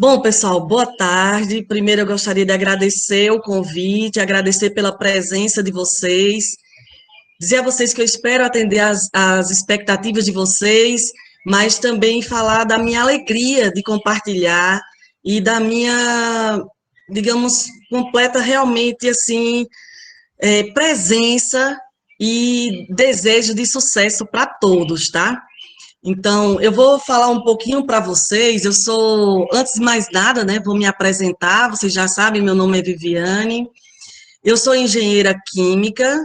Bom, pessoal, boa tarde. Primeiro, eu gostaria de agradecer o convite, agradecer pela presença de vocês, dizer a vocês que eu espero atender as expectativas de vocês, mas também falar da minha alegria de compartilhar e da minha, digamos, completa realmente, assim, presença e desejo de sucesso para todos, tá? Então, eu vou falar um pouquinho para vocês. Eu sou, antes de mais nada, né, vou me apresentar. Vocês já sabem, meu nome é Viviane. Eu sou engenheira química.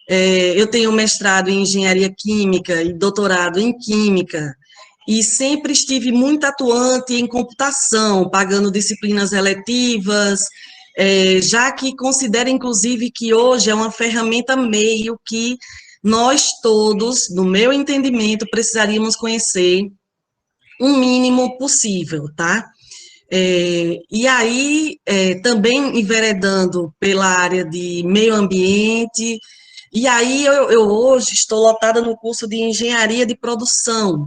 Eu tenho mestrado em engenharia química e doutorado em química. E sempre estive muito atuante em computação, pagando disciplinas eletivas, já que considero, inclusive, que hoje é uma ferramenta meio que nós todos, no meu entendimento, precisaríamos conhecer um mínimo possível, tá? E aí, também enveredando pela área de meio ambiente, e aí eu hoje estou lotada no curso de engenharia de produção.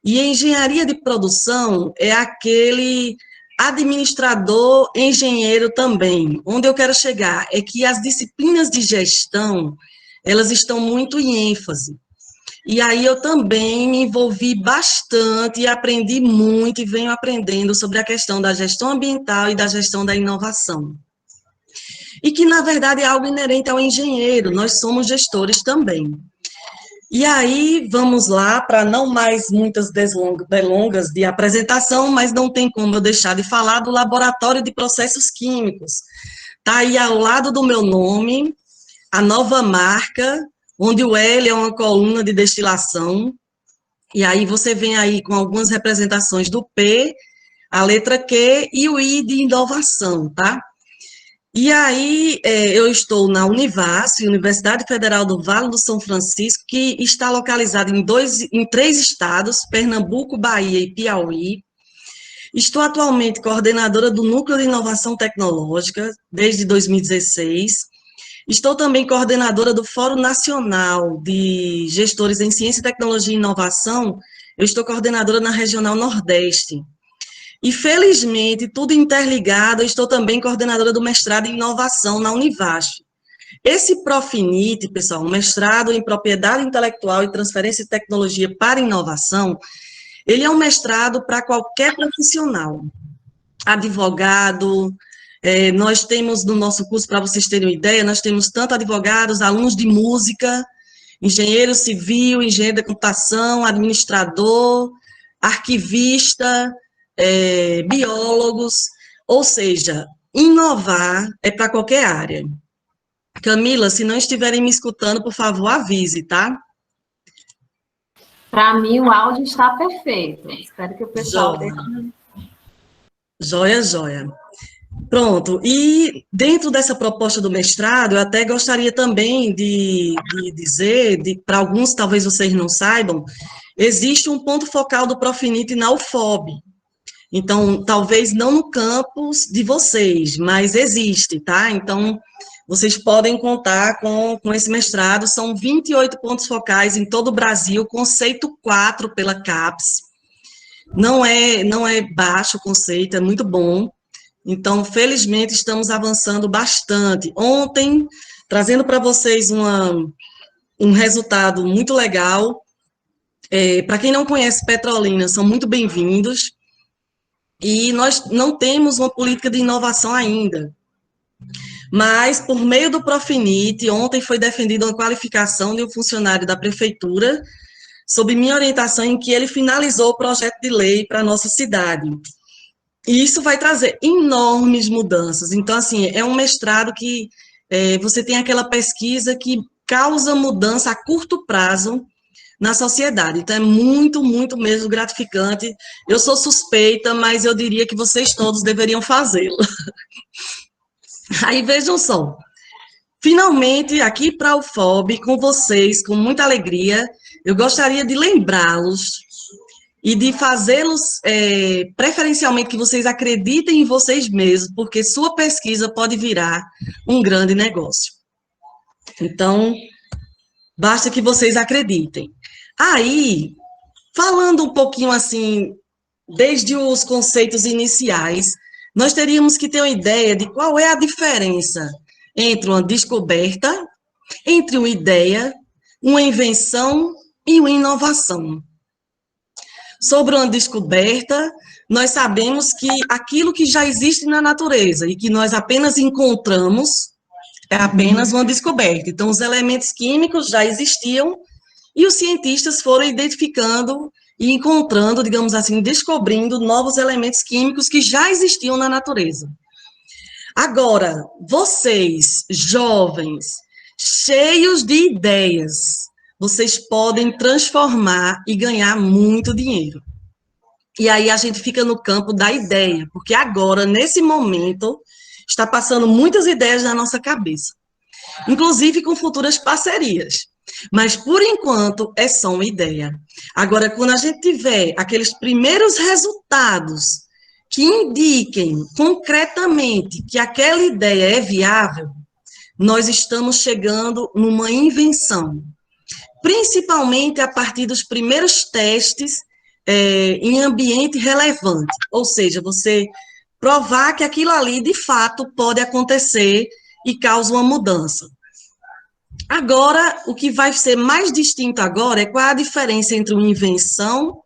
E engenharia de produção é aquele administrador engenheiro também. Onde eu quero chegar é que as disciplinas de gestão, elas estão muito em ênfase. E aí eu também me envolvi bastante e aprendi muito e venho aprendendo sobre a questão da gestão ambiental e da gestão da inovação. E que, na verdade, é algo inerente ao engenheiro, nós somos gestores também. E aí, vamos lá, para não mais muitas delongas de apresentação, mas não tem como eu deixar de falar do Laboratório de Processos Químicos. Está aí ao lado do meu nome, a nova marca, onde o L é uma coluna de destilação, e aí você vem aí com algumas representações do P, a letra Q e o I de inovação, tá? E aí eu estou na Univasf, Universidade Federal do Vale do São Francisco, que está localizada em 3 estados, Pernambuco, Bahia e Piauí. Estou atualmente coordenadora do Núcleo de Inovação Tecnológica, desde 2016. Estou também coordenadora do Fórum Nacional de Gestores em Ciência, Tecnologia e Inovação. Eu estou coordenadora na Regional Nordeste. E, felizmente, tudo interligado, eu estou também coordenadora do mestrado em inovação na Univasf. Esse Profinit, pessoal, um mestrado em propriedade intelectual e transferência de tecnologia para inovação, ele é um mestrado para qualquer profissional, advogado. Nós temos no nosso curso, para vocês terem uma ideia, nós temos tanto advogados, alunos de música, engenheiro civil, engenheiro da computação, administrador, arquivista, biólogos, ou seja, inovar é para qualquer área. Camila, se não estiverem me escutando, por favor, avise, tá? Para mim, o áudio está perfeito. Espero que o pessoal Joia. Joia, joia. Pronto, e dentro dessa proposta do mestrado, eu até gostaria também de dizer, para alguns talvez vocês não saibam, existe um ponto focal do Profinit na UFOB. Então, talvez não no campus de vocês, mas existe, tá? Então, vocês podem contar com esse mestrado, são 28 pontos focais em todo o Brasil, conceito 4 pela CAPES. Não é baixo o conceito, é muito bom. Então, felizmente, estamos avançando bastante. Ontem, trazendo para vocês um resultado muito legal. Para quem não conhece Petrolina, são muito bem-vindos. E nós não temos uma política de inovação ainda. Mas, por meio do Profinit, ontem foi defendida uma qualificação de um funcionário da prefeitura, sob minha orientação, em que ele finalizou o projeto de lei para a nossa cidade. E isso vai trazer enormes mudanças. Então, assim, é um mestrado que você tem aquela pesquisa que causa mudança a curto prazo na sociedade. Então, é muito, muito mesmo gratificante. Eu sou suspeita, mas eu diria que vocês todos deveriam fazê-lo. Aí, vejam só. Finalmente, aqui para a UFOB, com vocês, com muita alegria, eu gostaria de lembrá-los e de fazê-los, preferencialmente, que vocês acreditem em vocês mesmos, porque sua pesquisa pode virar um grande negócio. Então, basta que vocês acreditem. Aí, falando um pouquinho, assim, desde os conceitos iniciais, nós teríamos que ter uma ideia de qual é a diferença entre uma descoberta, entre uma ideia, uma invenção e uma inovação. Sobre uma descoberta, nós sabemos que aquilo que já existe na natureza e que nós apenas encontramos é apenas uma descoberta. Então, os elementos químicos já existiam e os cientistas foram identificando e encontrando, digamos assim, descobrindo novos elementos químicos que já existiam na natureza. Agora, vocês, jovens, cheios de ideias, vocês podem transformar e ganhar muito dinheiro. E aí a gente fica no campo da ideia, porque agora, nesse momento, está passando muitas ideias na nossa cabeça, inclusive com futuras parcerias. Mas, por enquanto, é só uma ideia. Agora, quando a gente tiver aqueles primeiros resultados que indiquem concretamente que aquela ideia é viável, nós estamos chegando numa invenção, principalmente a partir dos primeiros testes em ambiente relevante, ou seja, você provar que aquilo ali, de fato, pode acontecer e causa uma mudança. Agora, o que vai ser mais distinto agora é qual a diferença entre uma invenção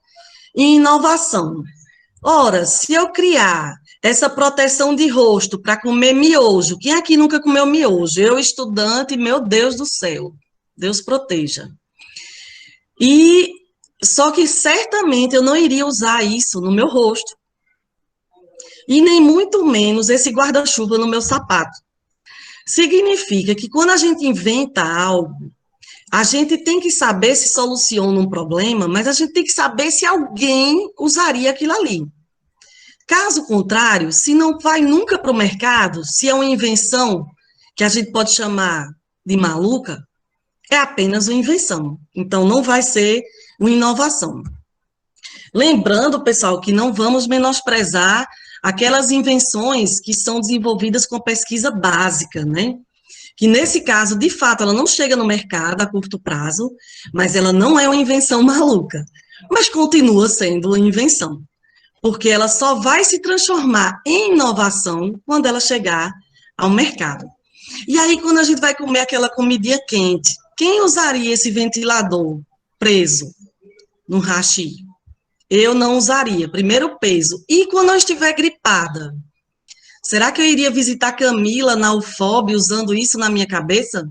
e inovação. Ora, se eu criar essa proteção de rosto para comer miojo, quem aqui nunca comeu miojo? Eu, estudante, meu Deus do céu, Deus proteja. E só que certamente eu não iria usar isso no meu rosto. E nem muito menos esse guarda-chuva no meu sapato. Significa que quando a gente inventa algo, a gente tem que saber se soluciona um problema, mas a gente tem que saber se alguém usaria aquilo ali. Caso contrário, se não vai nunca para o mercado, se é uma invenção que a gente pode chamar de maluca, é apenas uma invenção. Então, não vai ser uma inovação. Lembrando, pessoal, que não vamos menosprezar aquelas invenções que são desenvolvidas com pesquisa básica, né? Que nesse caso, de fato, ela não chega no mercado a curto prazo, mas ela não é uma invenção maluca, mas continua sendo uma invenção, porque ela só vai se transformar em inovação quando ela chegar ao mercado. E aí, quando a gente vai comer aquela comidinha quente, quem usaria esse ventilador preso no hashi? Eu não usaria, primeiro peso. E quando eu estiver gripada, será que eu iria visitar Camila na UFOB usando isso na minha cabeça?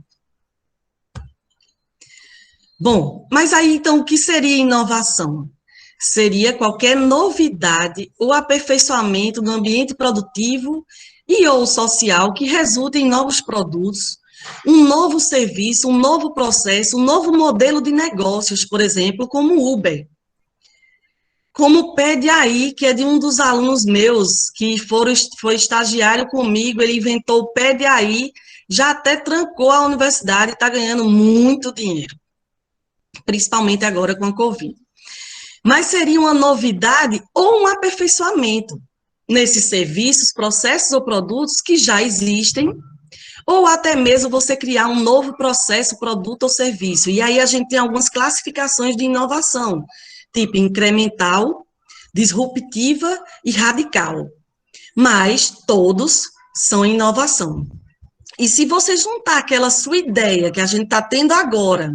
Bom, mas aí então o que seria inovação? Seria qualquer novidade ou aperfeiçoamento do ambiente produtivo e ou social que resulte em novos produtos, um novo serviço, um novo processo, um novo modelo de negócios, por exemplo, como o Uber. Como o PDAI, que é de um dos alunos meus, que foi estagiário comigo, ele inventou o PDAI, já até trancou a universidade e está ganhando muito dinheiro, principalmente agora com a Covid. Mas seria uma novidade ou um aperfeiçoamento nesses serviços, processos ou produtos que já existem, ou até mesmo você criar um novo processo, produto ou serviço. E aí a gente tem algumas classificações de inovação, tipo incremental, disruptiva e radical. Mas todos são inovação. E se você juntar aquela sua ideia que a gente está tendo agora,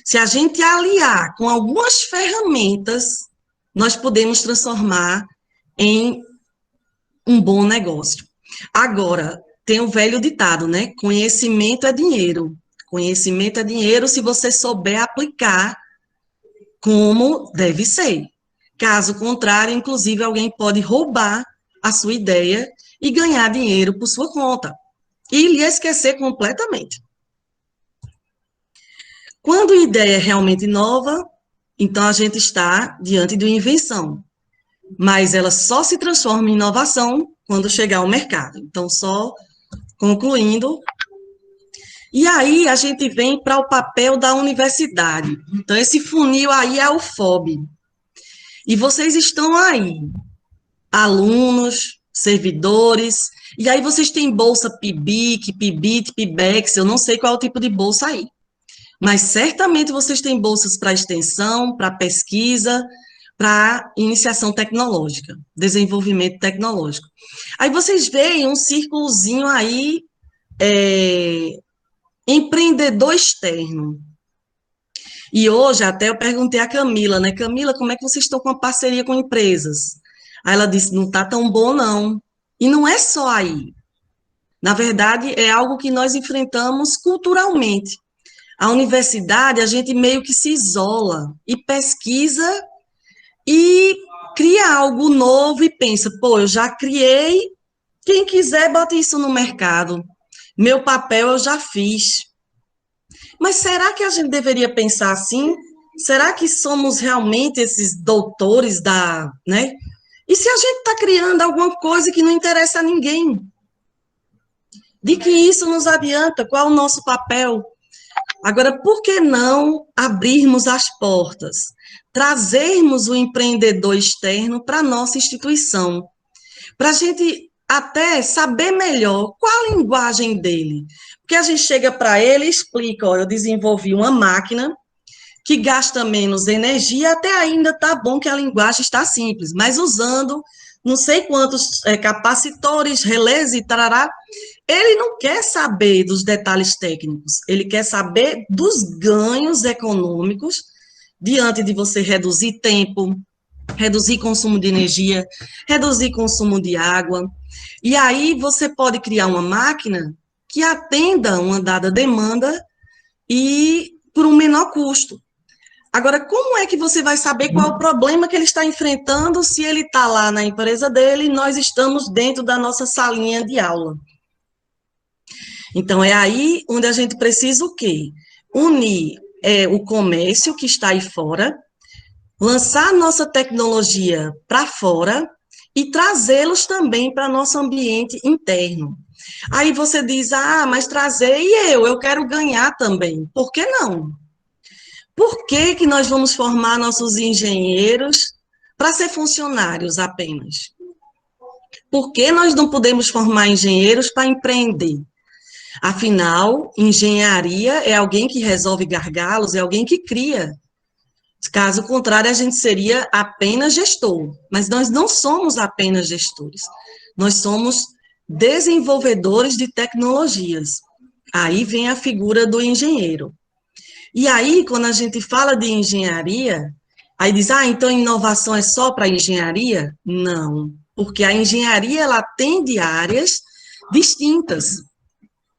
se a gente aliar com algumas ferramentas, nós podemos transformar em um bom negócio. Agora, tem o velho ditado, né? Conhecimento é dinheiro. Conhecimento é dinheiro se você souber aplicar como deve ser. Caso contrário, inclusive, alguém pode roubar a sua ideia e ganhar dinheiro por sua conta e lhe esquecer completamente. Quando a ideia é realmente nova, então a gente está diante de uma invenção, mas ela só se transforma em inovação quando chegar ao mercado. Então, só concluindo, e aí a gente vem para o papel da universidade. Então, esse funil aí é o FOB. E vocês estão aí, alunos, servidores, e aí vocês têm bolsa PIBIC, PIBIT, PIBEX, eu não sei qual é o tipo de bolsa aí. Mas certamente vocês têm bolsas para extensão, para pesquisa, para iniciação tecnológica, desenvolvimento tecnológico. Aí vocês veem um círculozinho aí, empreendedor externo. E hoje até eu perguntei a Camila, né? Camila, como é que vocês estão com a parceria com empresas? Aí ela disse, não está tão bom, não. E não é só aí. Na verdade, é algo que nós enfrentamos culturalmente. A universidade, a gente meio que se isola e pesquisa e cria algo novo e pensa, pô, eu já criei, quem quiser bota isso no mercado. Meu papel eu já fiz. Mas será que a gente deveria pensar assim? Será que somos realmente esses doutores né? E se a gente está criando alguma coisa que não interessa a ninguém? De que isso nos adianta? Qual é o nosso papel? Agora, por que não abrirmos as portas? Trazermos o empreendedor externo para a nossa instituição, para a gente até saber melhor qual a linguagem dele. Porque a gente chega para ele e explica, ó, eu desenvolvi uma máquina que gasta menos energia, até ainda está bom que a linguagem está simples, mas usando não sei quantos capacitores, relés e tarará, ele não quer saber dos detalhes técnicos, ele quer saber dos ganhos econômicos diante de você reduzir tempo, reduzir consumo de energia, reduzir consumo de água. E aí você pode criar uma máquina que atenda uma dada demanda e por um menor custo. Agora, como é que você vai saber qual é o problema que ele está enfrentando se ele está lá na empresa dele e nós estamos dentro da nossa salinha de aula? Então, é aí onde a gente precisa o quê? Unir o comércio que está aí fora, lançar nossa tecnologia para fora e trazê-los também para nosso ambiente interno. Aí você diz, mas trazer e eu quero ganhar também. Por que não? Por que que nós vamos formar nossos engenheiros para ser funcionários apenas? Por que nós não podemos formar engenheiros para empreender? Afinal, engenharia é alguém que resolve gargalos, é alguém que cria. Caso contrário, a gente seria apenas gestor. Mas nós não somos apenas gestores. Nós somos desenvolvedores de tecnologias. Aí vem a figura do engenheiro. E aí, quando a gente fala de engenharia, aí diz, então inovação é só para engenharia? Não, porque a engenharia, ela atende áreas distintas.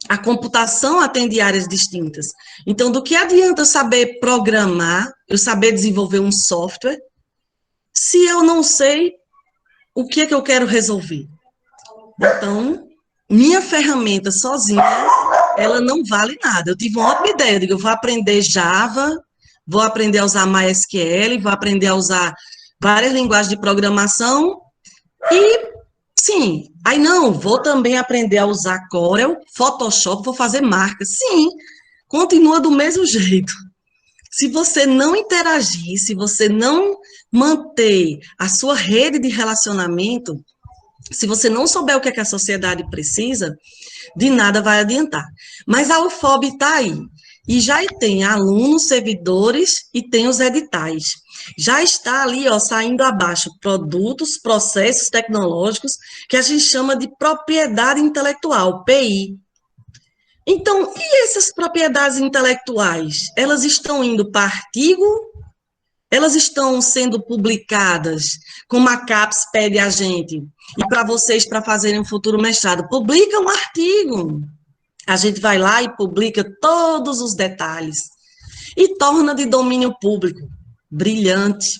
A computação atende áreas distintas. Então, do que adianta eu saber programar, eu saber desenvolver um software, se eu não sei o que é que eu quero resolver? Então, minha ferramenta sozinha, ela não vale nada. Eu tive uma ótima ideia, eu digo, eu vou aprender Java, vou aprender a usar MySQL, vou aprender a usar várias linguagens de programação e, sim, aí não, vou também aprender a usar Corel, Photoshop, vou fazer marca. Sim, continua do mesmo jeito. Se você não interagir, se você não manter a sua rede de relacionamento, se você não souber o que é que a sociedade precisa, de nada vai adiantar. Mas a UFOB está aí. E já tem alunos, servidores e tem os editais. Já está ali, saindo abaixo, produtos, processos tecnológicos, que a gente chama de propriedade intelectual, PI. Então, e essas propriedades intelectuais? Elas estão indo para artigo? Elas estão sendo publicadas, como a CAPES pede a gente, e para vocês, para fazerem um futuro mestrado, publica um artigo. A gente vai lá e publica todos os detalhes e torna de domínio público. Brilhante.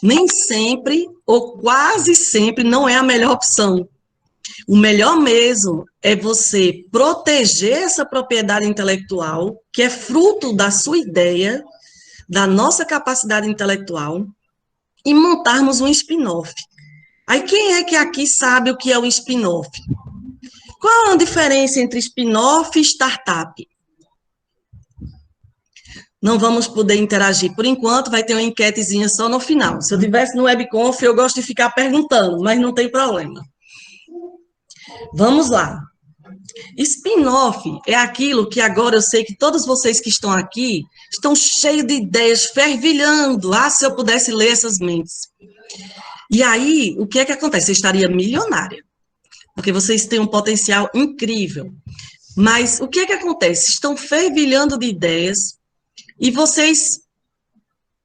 Nem sempre, ou quase sempre, não é a melhor opção. O melhor mesmo é você proteger essa propriedade intelectual, que é fruto da sua ideia, da nossa capacidade intelectual, e montarmos um spin-off. Aí, quem é que aqui sabe o que é um spin-off? Qual a diferença entre spin-off e startup? Não vamos poder interagir por enquanto, vai ter uma enquetezinha só no final. Se eu estivesse no Webconf, eu gosto de ficar perguntando, mas não tem problema. Vamos lá. Spin-off é aquilo que agora eu sei que todos vocês que estão aqui estão cheios de ideias, fervilhando. Ah, se eu pudesse ler essas mentes. E aí, o que é que acontece? Você estaria milionária, porque vocês têm um potencial incrível. Mas o que é que acontece? Estão fervilhando de ideias e vocês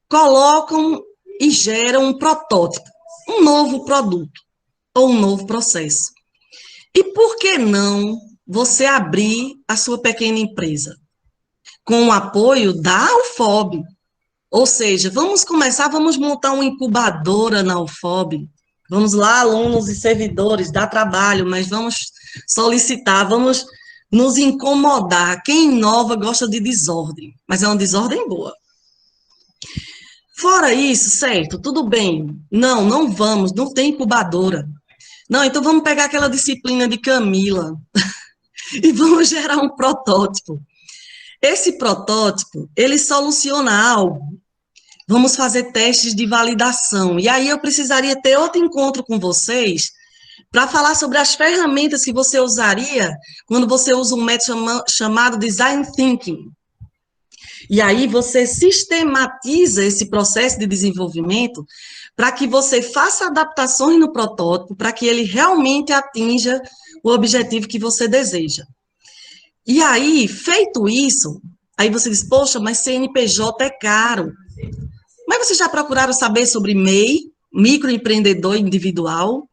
colocam e geram um protótipo, um novo produto ou um novo processo. E por que não você abrir a sua pequena empresa com o apoio da UFOB? Ou seja, vamos montar uma incubadora na UFOB. Vamos lá, alunos e servidores, dá trabalho, mas vamos solicitar, vamos nos incomodar. Quem inova gosta de desordem, mas é uma desordem boa. Fora isso, certo, tudo bem. Não vamos, não tem incubadora. Não, então vamos pegar aquela disciplina de Camila e vamos gerar um protótipo. Esse protótipo, ele soluciona algo. Vamos fazer testes de validação. E aí eu precisaria ter outro encontro com vocês para falar sobre as ferramentas que você usaria quando você usa um método chamado Design Thinking. E aí você sistematiza esse processo de desenvolvimento para que você faça adaptações no protótipo, para que ele realmente atinja o objetivo que você deseja. E aí, feito isso, aí você diz, poxa, mas CNPJ é caro. Mas vocês já procuraram saber sobre MEI, microempreendedor individual?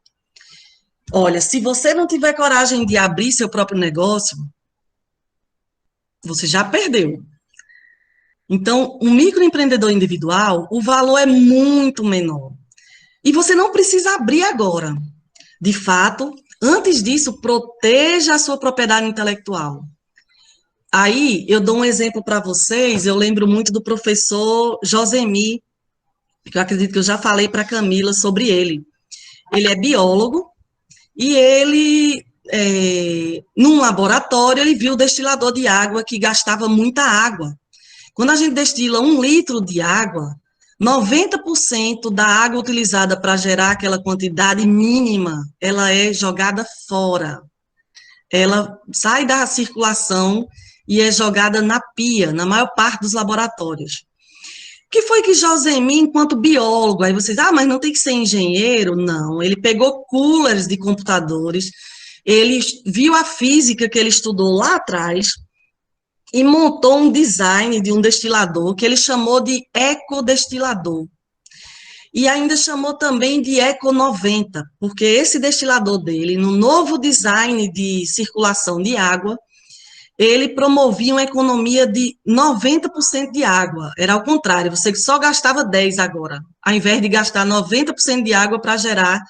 Olha, se você não tiver coragem de abrir seu próprio negócio, você já perdeu. Então, um microempreendedor individual, o valor é muito menor. E você não precisa abrir agora. De fato, antes disso, proteja a sua propriedade intelectual. Aí, eu dou um exemplo para vocês, eu lembro muito do professor Josemi, que eu acredito que eu já falei para a Camila sobre ele. Ele é biólogo, e ele, num laboratório, ele viu o destilador de água que gastava muita água. Quando a gente destila 1 litro de água, 90% da água utilizada para gerar aquela quantidade mínima, ela é jogada fora. Ela sai da circulação e é jogada na pia, na maior parte dos laboratórios. O que foi que Josemi, enquanto biólogo, aí vocês, mas não tem que ser engenheiro? Não, ele pegou coolers de computadores, ele viu a física que ele estudou lá atrás e montou um design de um destilador que ele chamou de ecodestilador. E ainda chamou também de Eco 90, porque esse destilador dele, no novo design de circulação de água, ele promovia uma economia de 90% de água. Era ao contrário, você só gastava 10 agora, ao invés de gastar 90% de água para gerar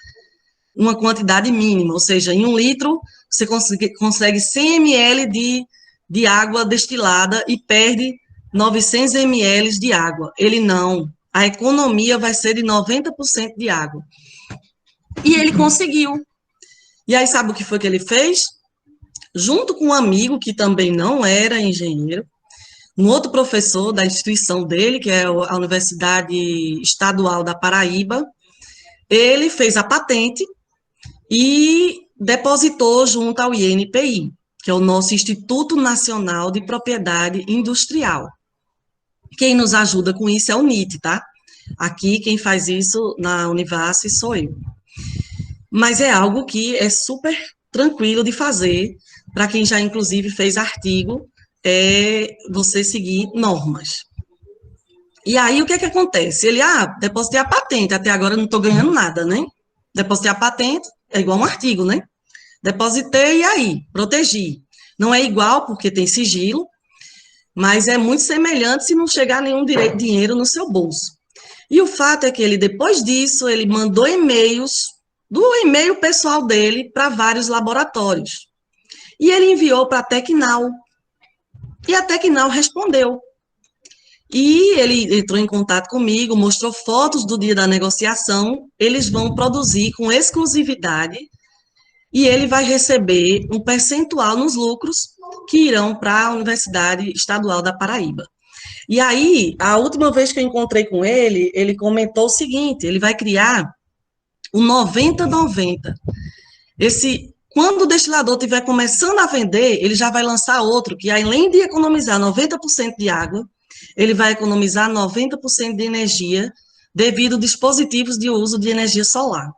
uma quantidade mínima, ou seja, em 1 litro você consegue 100 ml de água destilada e perde 900 ml de água. Ele não, a economia vai ser de 90% de água. E ele conseguiu. E aí sabe o que foi que ele fez? Junto com um amigo que também não era engenheiro, um outro professor da instituição dele, que é a Universidade Estadual da Paraíba, ele fez a patente e depositou junto ao INPI, que é o nosso Instituto Nacional de Propriedade Industrial. Quem nos ajuda com isso é o NIT, tá? Aqui, quem faz isso na Univasf sou eu. Mas é algo que é super tranquilo de fazer, para quem já, inclusive, fez artigo, você seguir normas. E aí, o que é que acontece? Ele, depositei a patente, até agora não estou ganhando nada, né? Depositei a patente, é igual um artigo, né? Depositei e aí, protegi. Não é igual, porque tem sigilo, mas é muito semelhante se não chegar nenhum dinheiro no seu bolso. E o fato é que ele, depois disso, ele mandou e-mails do e-mail pessoal dele para vários laboratórios. E ele enviou para a Tecnal. E a Tecnal respondeu. E ele entrou em contato comigo, mostrou fotos do dia da negociação, eles vão produzir com exclusividade e ele vai receber um percentual nos lucros que irão para a Universidade Estadual da Paraíba. E aí, a última vez que eu encontrei com ele, ele comentou o seguinte, ele vai criar o 90-90. Esse Quando o destilador estiver começando a vender, ele já vai lançar outro, que além de economizar 90% de água, ele vai economizar 90% de energia devido a dispositivos de uso de energia solar.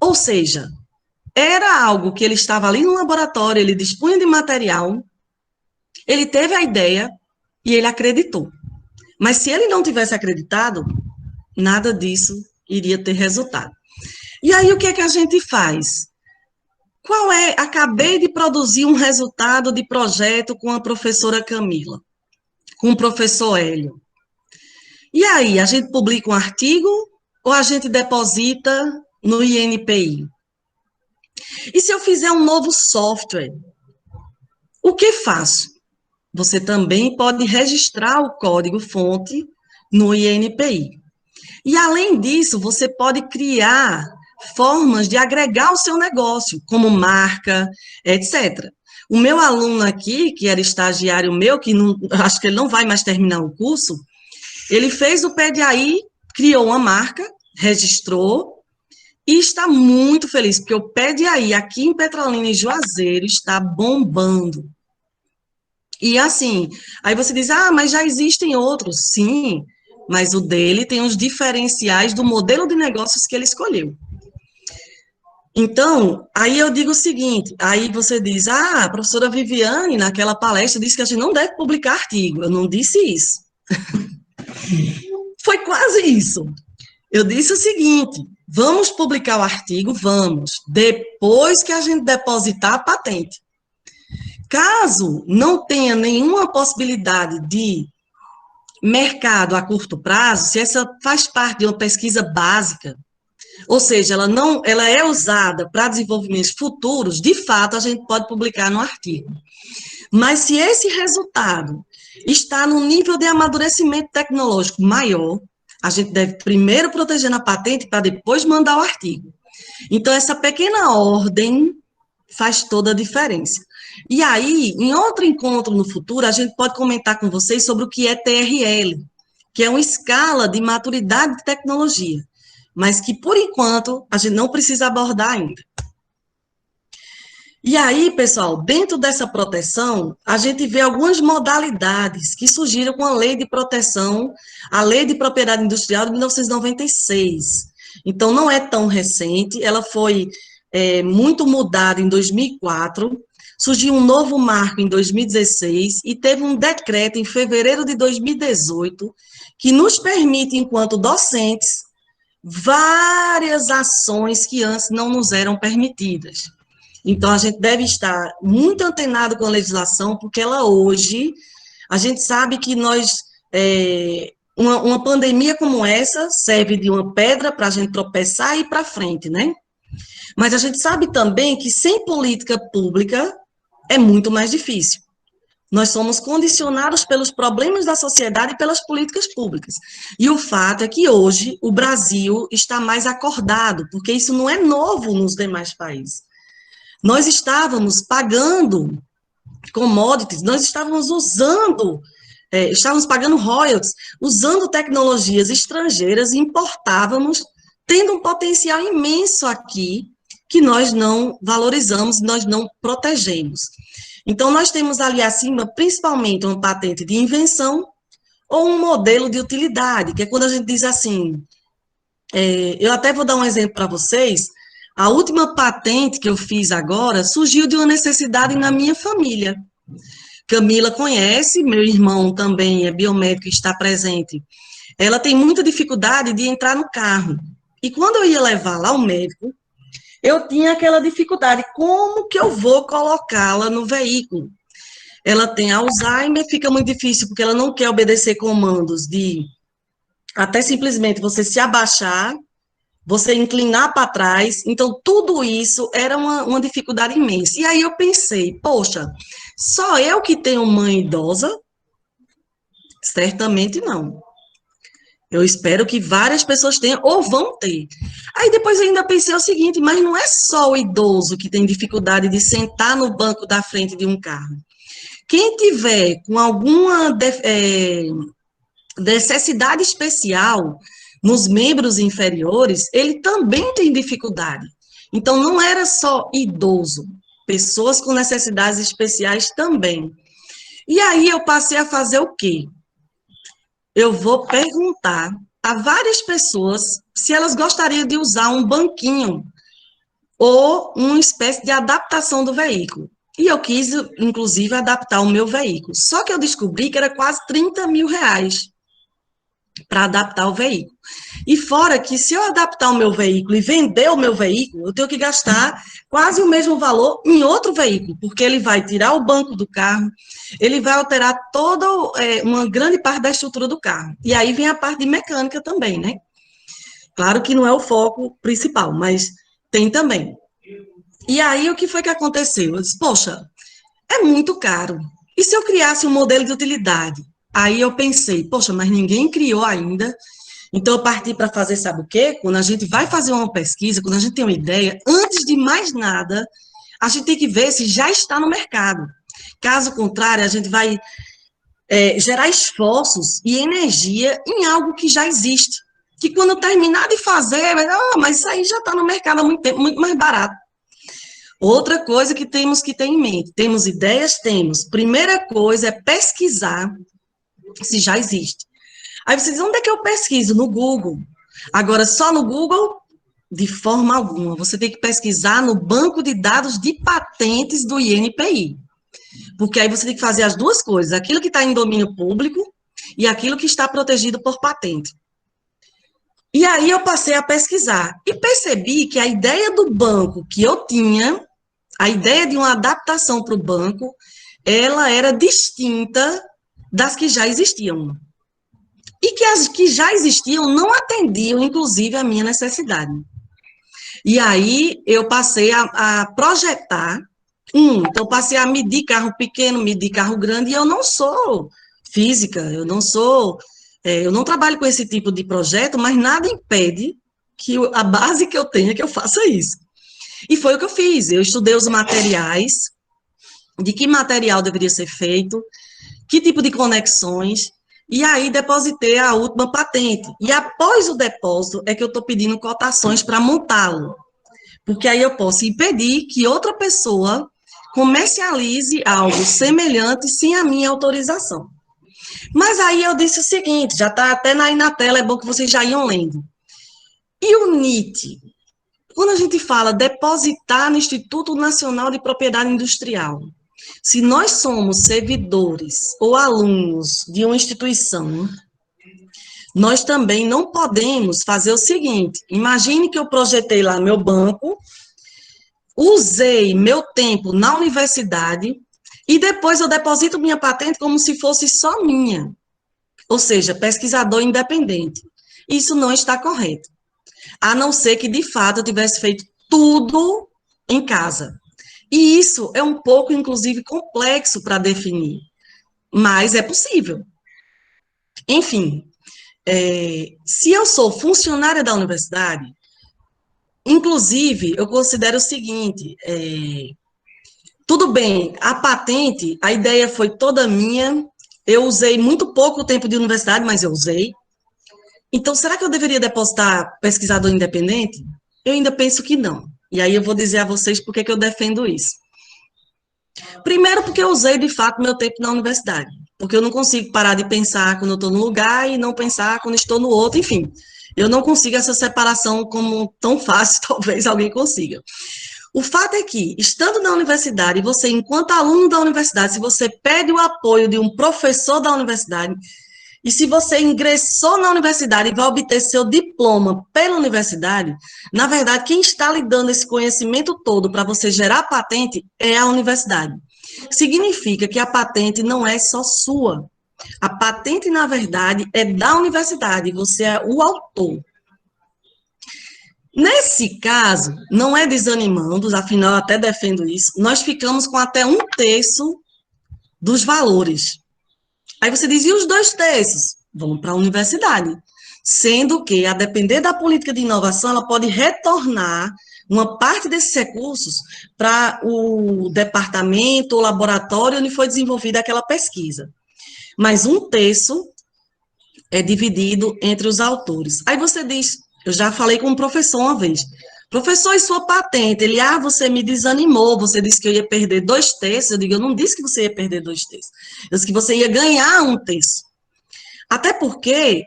Ou seja, era algo que ele estava ali no laboratório, ele dispunha de material, ele teve a ideia e ele acreditou. Mas se ele não tivesse acreditado, nada disso iria ter resultado. E aí o que é que a gente faz? Acabei de produzir um resultado de projeto com a professora Camila, com o professor Hélio. E aí, a gente publica um artigo ou a gente deposita no INPI? E se eu fizer um novo software, o que faço? Você também pode registrar o código-fonte no INPI. E, além disso, você pode criar formas de agregar o seu negócio, como marca, etc. O meu aluno aqui, que era estagiário meu, que não, acho que ele não vai mais terminar o curso, ele fez o PDI, criou uma marca, registrou, e está muito feliz, porque o PDI aqui em Petrolina e Juazeiro está bombando. E assim, aí você diz, mas já existem outros. Sim, mas o dele tem os diferenciais do modelo de negócios que ele escolheu. Então, aí eu digo o seguinte, aí você diz, a professora Viviane, naquela palestra, disse que a gente não deve publicar artigo. Eu não disse isso. Foi quase isso. Eu disse o seguinte, vamos publicar o artigo? Vamos, depois que a gente depositar a patente. Caso não tenha nenhuma possibilidade de mercado a curto prazo, se essa faz parte de uma pesquisa básica, ou seja, ela é usada para desenvolvimentos futuros, de fato, a gente pode publicar no artigo. Mas se esse resultado está no nível de amadurecimento tecnológico maior, a gente deve primeiro proteger na patente para depois mandar o artigo. Então, essa pequena ordem faz toda a diferença. E aí, em outro encontro no futuro, a gente pode comentar com vocês sobre o que é TRL, que é uma escala de maturidade de tecnologia, mas que, por enquanto, a gente não precisa abordar ainda. E aí, pessoal, dentro dessa proteção, a gente vê algumas modalidades que surgiram com a Lei de Proteção, a Lei de Propriedade Industrial de 1996. Então, não é tão recente, ela foi muito mudada em 2004, surgiu um novo marco em 2016 e teve um decreto em fevereiro de 2018 que nos permite, enquanto docentes, várias ações que antes não nos eram permitidas. Então, a gente deve estar muito antenado com a legislação, porque ela hoje, a gente sabe que uma pandemia como essa serve de uma pedra para a gente tropeçar e ir para frente, né? Mas a gente sabe também que sem política pública é muito mais difícil. Nós somos condicionados pelos problemas da sociedade e pelas políticas públicas. E o fato é que hoje o Brasil está mais acordado, porque isso não é novo nos demais países. Nós estávamos pagando commodities, nós estávamos pagando royalties, usando tecnologias estrangeiras, importávamos, tendo um potencial imenso aqui, que nós não valorizamos, nós não protegemos. Então, nós temos ali acima, principalmente, uma patente de invenção ou um modelo de utilidade, que é quando a gente diz assim, eu até vou dar um exemplo para vocês, a última patente que eu fiz agora surgiu de uma necessidade na minha família. Camila conhece, meu irmão também é biomédico e está presente. Ela tem muita dificuldade de entrar no carro. E quando eu ia levar lá ao médico, eu tinha aquela dificuldade, como que eu vou colocá-la no veículo? Ela tem Alzheimer, fica muito difícil, porque ela não quer obedecer comandos de até simplesmente você se abaixar, você inclinar para trás, então tudo isso era uma dificuldade imensa. E aí eu pensei, poxa, só eu que tenho mãe idosa? Certamente não. Eu espero que várias pessoas tenham ou vão ter. Aí depois eu ainda pensei o seguinte, mas não é só o idoso que tem dificuldade de sentar no banco da frente de um carro. Quem tiver com alguma necessidade especial nos membros inferiores, ele também tem dificuldade. Então, não era só idoso, pessoas com necessidades especiais também. E aí eu passei a fazer o quê? Eu vou perguntar a várias pessoas se elas gostariam de usar um banquinho ou uma espécie de adaptação do veículo. E eu quis, inclusive, adaptar o meu veículo. Só que eu descobri que era quase 30 mil reais para adaptar o veículo. E fora que, se eu adaptar o meu veículo e vender o meu veículo, eu tenho que gastar quase o mesmo valor em outro veículo, porque ele vai tirar o banco do carro, ele vai alterar toda uma grande parte da estrutura do carro. E aí vem a parte de mecânica também, né? Claro que não é o foco principal, mas tem também. E aí, o que foi que aconteceu? Eu disse, poxa, é muito caro. E se eu criasse um modelo de utilidade? Aí eu pensei, poxa, mas ninguém criou ainda. Então, eu parti para fazer, sabe o quê? Quando a gente vai fazer uma pesquisa, quando a gente tem uma ideia, antes de mais nada, a gente tem que ver se já está no mercado. Caso contrário, a gente vai gerar esforços e energia em algo que já existe. Que quando eu terminar de fazer, mas isso aí já está no mercado há muito tempo, muito mais barato. Outra coisa que temos que ter em mente, temos ideias, temos. Primeira coisa é pesquisar se já existe. Aí você diz, onde é que eu pesquiso? No Google. Agora, só no Google? De forma alguma. Você tem que pesquisar no banco de dados de patentes do INPI. Porque aí você tem que fazer as duas coisas, aquilo que está em domínio público e aquilo que está protegido por patente. E aí eu passei a pesquisar e percebi que a ideia do banco que eu tinha, a ideia de uma adaptação para o banco, ela era distinta das que já existiam. E que as que já existiam não atendiam, inclusive, a minha necessidade. E aí eu passei a projetar, então passei a medir carro pequeno, medir carro grande, e eu não sou física, eu não trabalho com esse tipo de projeto, mas nada impede que a base que eu tenha que eu faça isso. E foi o que eu fiz, eu estudei os materiais, de que material deveria ser feito, que tipo de conexões, e aí depositei a última patente. E após o depósito é que eu estou pedindo cotações para montá-lo, porque aí eu posso impedir que outra pessoa comercialize algo semelhante sem a minha autorização. Mas aí eu disse o seguinte, já está até aí na tela, é bom que vocês já iam lendo. E o NIT? Quando a gente fala depositar no Instituto Nacional de Propriedade Industrial, se nós somos servidores ou alunos de uma instituição, nós também não podemos fazer o seguinte, imagine que eu projetei lá meu banco, usei meu tempo na universidade e depois eu deposito minha patente como se fosse só minha, ou seja, pesquisador independente. Isso não está correto, a não ser que, de fato, eu tivesse feito tudo em casa. E isso é um pouco, inclusive, complexo para definir, mas é possível. Enfim, se eu sou funcionária da universidade, inclusive, eu considero o seguinte, tudo bem, a patente, a ideia foi toda minha, eu usei muito pouco tempo de universidade, mas eu usei. Então, será que eu deveria depositar pesquisador independente? Eu ainda penso que não. E aí eu vou dizer a vocês por que eu defendo isso. Primeiro, porque eu usei, de fato, meu tempo na universidade. Porque eu não consigo parar de pensar quando eu estou num lugar e não pensar quando estou no outro, enfim. Eu não consigo essa separação como tão fácil, talvez alguém consiga. O fato é que, estando na universidade, você, enquanto aluno da universidade, se você pede o apoio de um professor da universidade, e se você ingressou na universidade e vai obter seu diploma pela universidade, na verdade, quem está lhe dando esse conhecimento todo para você gerar patente é a universidade. Significa que a patente não é só sua. A patente, na verdade, é da universidade, você é o autor. Nesse caso, não é desanimando, afinal, eu até defendo isso, nós ficamos com até 1/3 dos valores. Aí você diz, e os 2/3? Vão para a universidade. Sendo que, a depender da política de inovação, ela pode retornar uma parte desses recursos para o departamento ou laboratório onde foi desenvolvida aquela pesquisa. Mas 1/3 é dividido entre os autores. Aí você diz, eu já falei com um professor uma vez, Professor, e sua patente? Ele, você me desanimou, você disse que eu ia perder 2/3. Eu digo, eu não disse que você ia perder 2/3. Eu disse que você ia ganhar 1/3. Até porque,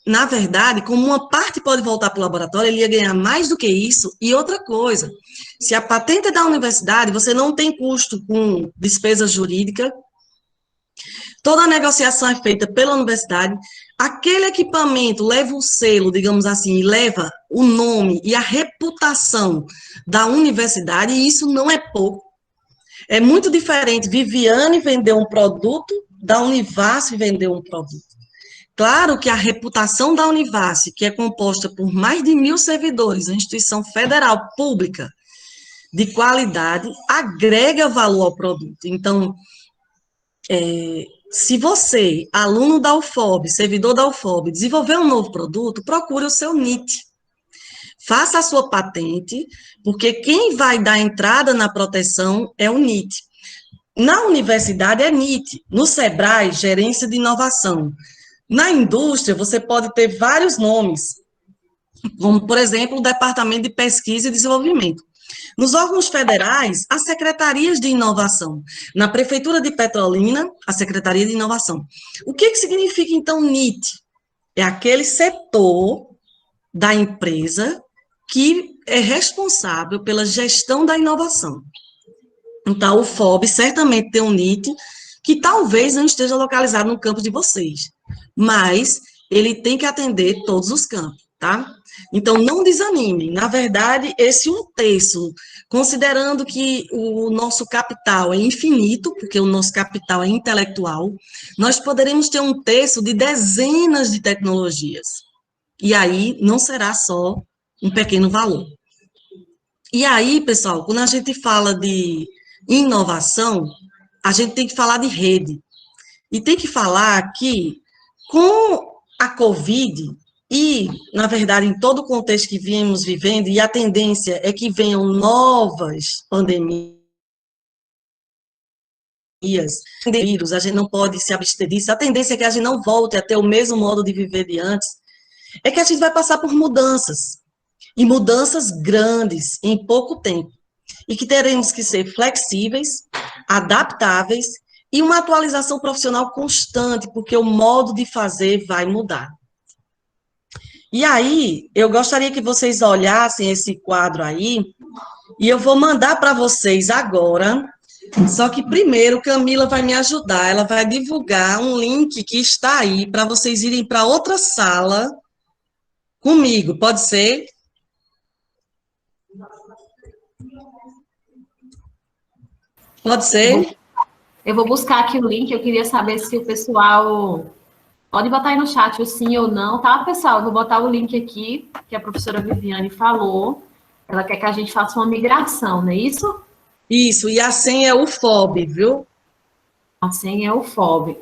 na verdade, como uma parte pode voltar para o laboratório, ele ia ganhar mais do que isso. E outra coisa, se a patente é da universidade, você não tem custo com despesa jurídica, toda a negociação é feita pela universidade, aquele equipamento leva o selo, digamos assim, e leva o nome e a reputação da universidade, e isso não é pouco. É muito diferente Viviane vender um produto da Univasf vender um produto. Claro que a reputação da Univasf, que é composta por mais de 1.000 servidores, uma instituição federal pública de qualidade, agrega valor ao produto. Então, se você, aluno da UFOB, servidor da UFOB, desenvolver um novo produto, procure o seu NIT. Faça a sua patente, porque quem vai dar entrada na proteção é o NIT. Na universidade é NIT, no SEBRAE, Gerência de Inovação. Na indústria, você pode ter vários nomes, como, por exemplo, o Departamento de Pesquisa e Desenvolvimento. Nos órgãos federais, as secretarias de inovação. Na Prefeitura de Petrolina, a Secretaria de Inovação. O que significa, então, NIT? É aquele setor da empresa que é responsável pela gestão da inovação. Então, o FOB certamente tem um NIT que talvez não esteja localizado no campo de vocês, mas ele tem que atender todos os campos, tá? Então, não desanimem. Na verdade, esse 1/3, considerando que o nosso capital é infinito, porque o nosso capital é intelectual, nós poderemos ter 1/3 de dezenas de tecnologias. E aí, não será só um pequeno valor. E aí, pessoal, quando a gente fala de inovação, a gente tem que falar de rede. E tem que falar que, com a Covid, e, na verdade, em todo o contexto que viemos vivendo, e a tendência é que venham novas pandemias, vírus, a gente não pode se abster disso, a tendência é que a gente não volte a ter o mesmo modo de viver de antes, é que a gente vai passar por mudanças, e mudanças grandes, em pouco tempo, e que teremos que ser flexíveis, adaptáveis, e uma atualização profissional constante, porque o modo de fazer vai mudar. E aí, eu gostaria que vocês olhassem esse quadro aí, e eu vou mandar para vocês agora, só que primeiro Camila vai me ajudar, ela vai divulgar um link que está aí, para vocês irem para outra sala comigo, pode ser? Pode ser? Eu vou buscar aqui o link, eu queria saber se o pessoal... Pode botar aí no chat o sim ou não, tá, pessoal? Eu vou botar o link aqui, que a professora Viviane falou. Ela quer que a gente faça uma migração, não é isso? Isso, e a senha é o FOB, viu? A senha é o FOB.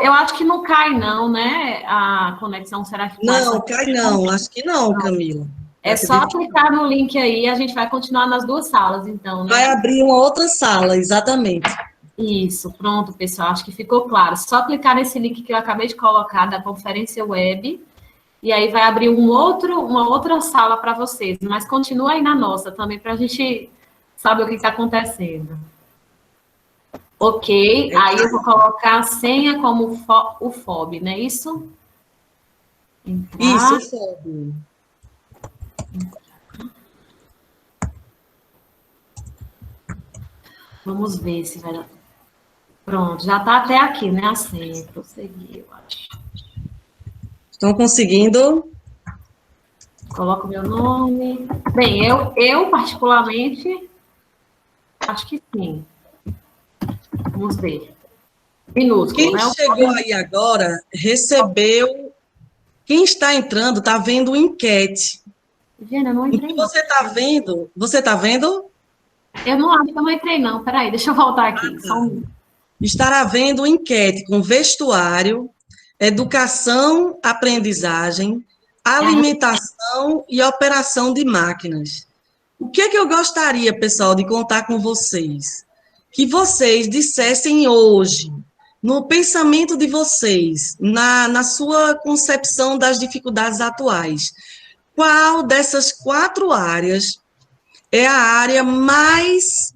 Eu acho que não cai, não, né? A conexão, será que cai? Não, cai não, acho que não, Camila. É só clicar no link aí, a gente vai continuar nas duas salas, então, né? Vai abrir uma outra sala, exatamente. Isso, pronto, pessoal, acho que ficou claro. Só clicar nesse link que eu acabei de colocar da conferência web, e aí vai abrir uma outra sala para vocês, mas continua aí na nossa também, para a gente saber o que está acontecendo. Ok, aí eu vou colocar a senha como o FOB, não é isso? Isso, FOB. Vamos ver se vai dar. Pronto, já está até aqui, né, a senha. Prosseguir, eu acho. Estão conseguindo? Coloco o meu nome. Bem, eu particularmente, acho que sim. Vamos ver. Minúsculo, Quem né? chegou aí agora, recebeu... Quem está entrando, está vendo enquete. Viviane, eu não entrei. O que você está vendo? Você está vendo? Eu não acho que eu não entrei, não. Peraí, deixa eu voltar aqui. Só um... Estará vendo enquete com vestuário, educação, aprendizagem, alimentação e operação de máquinas. O que é que eu gostaria, pessoal, de contar com vocês? Que vocês dissessem hoje, no pensamento de vocês, na sua concepção das dificuldades atuais, qual dessas 4 áreas é a área mais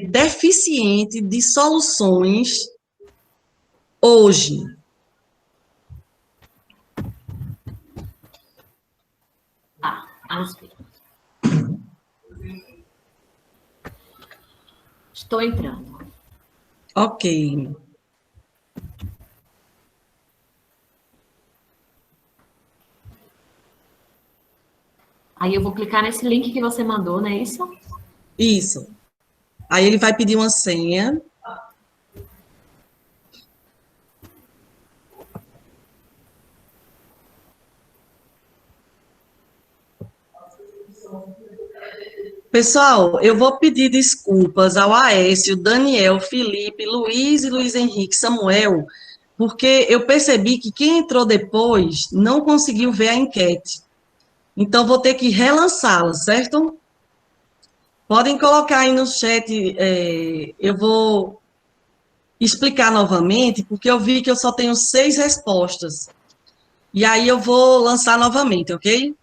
deficiente de soluções hoje? Tá, vamos ver. Estou entrando. Ok. Aí eu vou clicar nesse link que você mandou, não é isso? Isso. Aí ele vai pedir uma senha. Pessoal, eu vou pedir desculpas ao Aécio, Daniel, Felipe, Luiz e Luiz Henrique, Samuel, porque eu percebi que quem entrou depois não conseguiu ver a enquete. Então, vou ter que relançá-la, certo? Podem colocar aí no chat, eu vou explicar novamente, porque eu vi que eu só tenho 6 respostas. E aí eu vou lançar novamente, ok?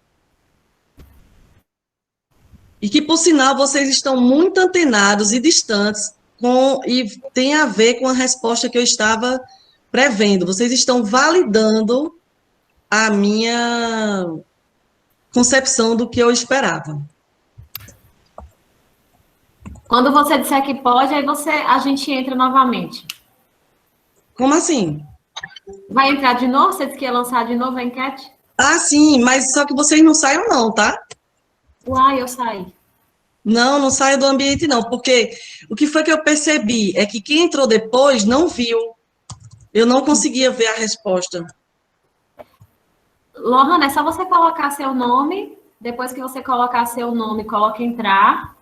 E que, por sinal, vocês estão muito antenados e distantes e tem a ver com a resposta que eu estava prevendo. Vocês estão validando a minha concepção do que eu esperava. Quando você disser que pode, aí a gente entra novamente. Como assim? Vai entrar de novo? Você disse que ia lançar de novo a enquete? Ah, sim, mas só que vocês não saiam não, tá? Uai, eu saí. Não, não saia do ambiente não, porque o que foi que eu percebi é que quem entrou depois não viu. Eu não conseguia ver a resposta. Lohana, é só você colocar seu nome. Depois que você colocar seu nome, coloca entrar.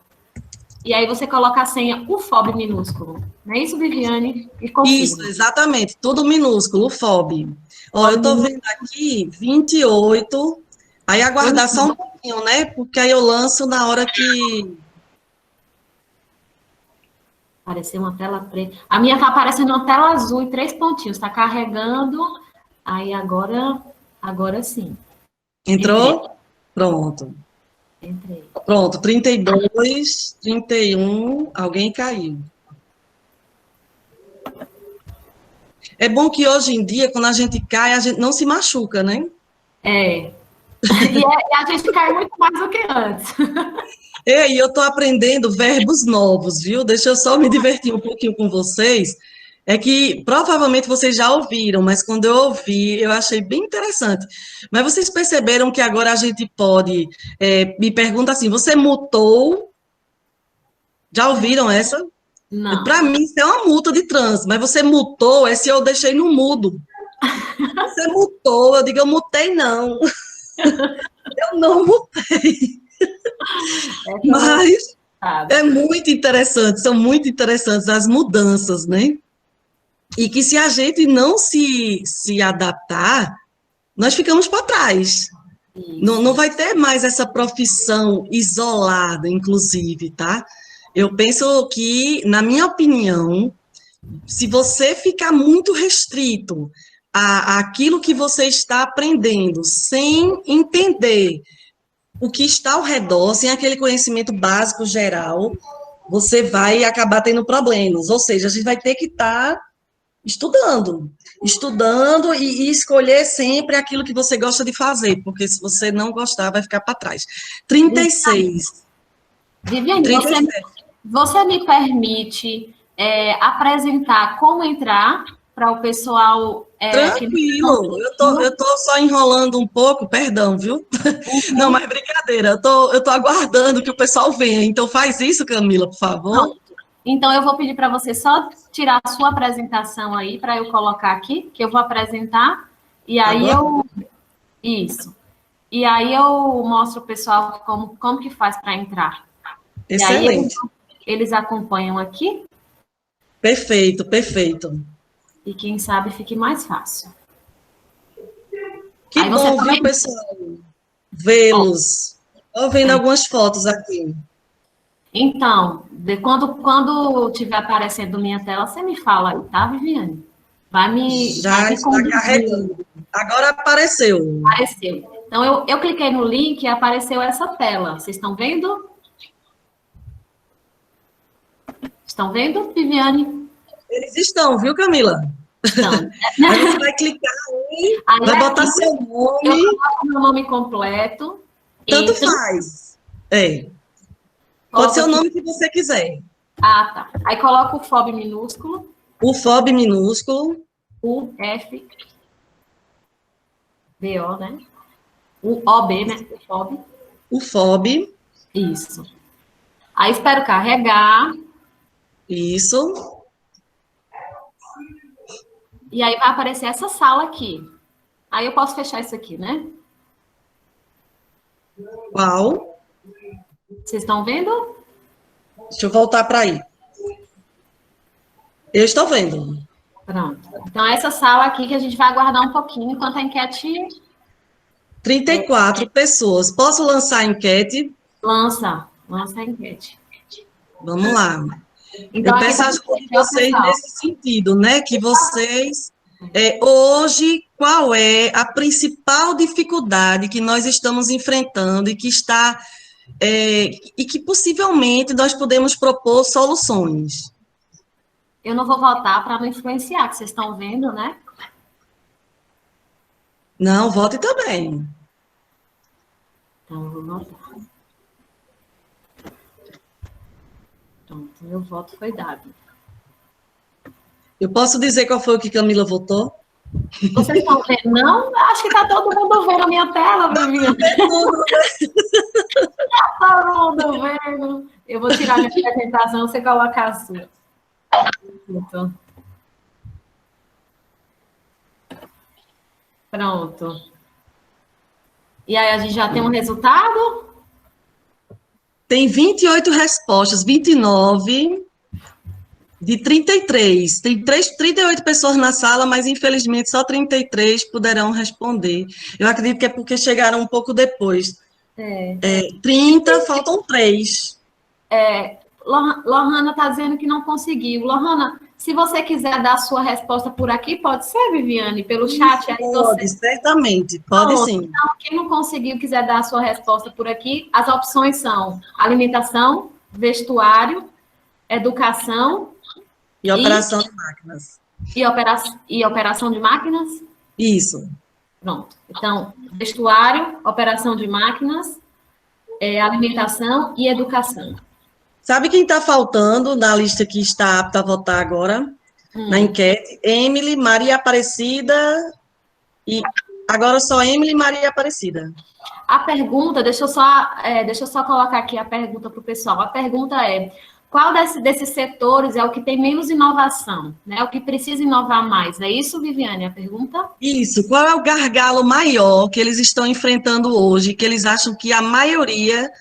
E aí você coloca a senha UFOB minúsculo. Não é isso, Viviane? E confirma. Isso, exatamente, tudo minúsculo, o FOB. Ó, eu tô vendo aqui 28, aí aguardar só um pouquinho, né? Porque aí eu lanço na hora que... Apareceu uma tela preta. A minha tá aparecendo uma tela azul e 3 pontinhos. Tá carregando. Aí agora sim. Entrou? Entrei. Pronto. Entrei. Pronto, 32, 31, alguém caiu. É bom que hoje em dia, quando a gente cai, a gente não se machuca, né? É. E a gente cai muito mais do que antes. Ei, eu estou aprendendo verbos novos, viu? Deixa eu só me divertir um pouquinho com vocês. É que provavelmente vocês já ouviram, mas quando eu ouvi, eu achei bem interessante. Mas vocês perceberam que agora a gente pode. Me pergunta assim: você mutou? Já ouviram essa? Não. Para mim, isso é uma multa de trânsito, mas você mutou, é se eu deixei no mudo. Você mutou, eu digo, eu mutei, não. Eu não mutei. Mas é muito interessante, são muito interessantes as mudanças, né? E que se a gente não se adaptar, nós ficamos para trás. Não vai ter mais essa profissão isolada, inclusive, tá? Eu penso que, na minha opinião, se você ficar muito restrito àquilo que você está aprendendo, sem entender o que está ao redor, sem aquele conhecimento básico geral, você vai acabar tendo problemas. Ou seja, a gente vai ter que estar estudando e escolher sempre aquilo que você gosta de fazer, porque se você não gostar, vai ficar para trás. 36. Viviane, 37. você me permite apresentar como entrar para o pessoal... Tranquilo, eu tô só enrolando um pouco, perdão, viu? Não, mas brincadeira, eu tô aguardando que o pessoal venha, então faz isso, Camila, por favor. Não. Então, eu vou pedir para você só tirar a sua apresentação aí, para eu colocar aqui, que eu vou apresentar, e aí Isso. E aí eu mostro o pessoal como que faz para entrar. Excelente. E aí eles acompanham aqui. Perfeito, perfeito. E quem sabe fique mais fácil. Que aí bom, você viu, pessoal? Vê-los. Estou vendo algumas fotos aqui. Então, quando tiver aparecendo minha tela, você me fala aí, tá, Viviane? Já está carregando. Agora apareceu. Apareceu. Então, eu cliquei no link e apareceu essa tela. Vocês estão vendo? Estão vendo, Viviane? Eles estão, viu, Camila? Estão. Aí você vai clicar aí, Aí vai botar aqui, seu eu nome, coloco meu nome completo. tanto Entro, faz. É, pode coloco ser o aqui. nome que você quiser. Ah, tá. Aí coloco o FOB minúsculo, O FOB minúsculo, UFBO, né? O OB, né? O FOB. o FOB, Isso. Aí espero carregar. isso. E aí vai aparecer essa sala aqui. Aí eu posso fechar isso aqui, né? Qual? Vocês estão vendo? Deixa eu voltar para aí. Eu estou vendo. Pronto. Então, essa sala aqui que a gente vai aguardar um pouquinho enquanto a enquete 34 pessoas. Posso lançar a enquete? lança a enquete. Vamos lá. Então, Eu aqui peço tá ajuda de ó, vocês pessoal. nesse sentido, né? Que vocês, hoje, qual é a principal dificuldade que nós estamos enfrentando e que está, e que possivelmente nós podemos propor soluções? Eu não vou votar para não influenciar, que vocês estão vendo, né? Não, vote também. Então, eu vou votar. Pronto, meu voto foi dado. Eu posso dizer qual foi o que Camila votou? Vocês estão vendo? Não? Acho que está todo mundo vendo a minha tela, Viviane. Todo mundo vendo. Eu vou tirar minha apresentação, você coloca a sua. Então. Pronto. E aí a gente já tem um resultado? Tem 28 respostas, 29 de 33. Tem 38 pessoas na sala, mas infelizmente só 33 poderão responder. Eu acredito que é porque chegaram um pouco depois. 30, faltam 3. Lohana está dizendo que não conseguiu. Lohana, se você quiser dar a sua resposta por aqui, pode ser, Viviane, pelo chat. Aí Pode, certamente, pode sim. Então, quem não conseguiu, quiser dar a sua resposta por aqui, as opções são alimentação, vestuário, educação E operação de máquinas. e operação de máquinas. Isso. Pronto. Então, vestuário, operação de máquinas, alimentação e educação. Sabe quem está faltando na lista que está apta a votar agora? Na enquete? Emily, Maria Aparecida e agora só Emily e Maria Aparecida. A pergunta, deixa eu só colocar aqui a pergunta para o pessoal. A pergunta é: qual desses setores é o que tem menos inovação, né? O que precisa inovar mais? É isso, Viviane, a pergunta? Isso. Qual é o gargalo maior que eles estão enfrentando hoje, que eles acham que a maioria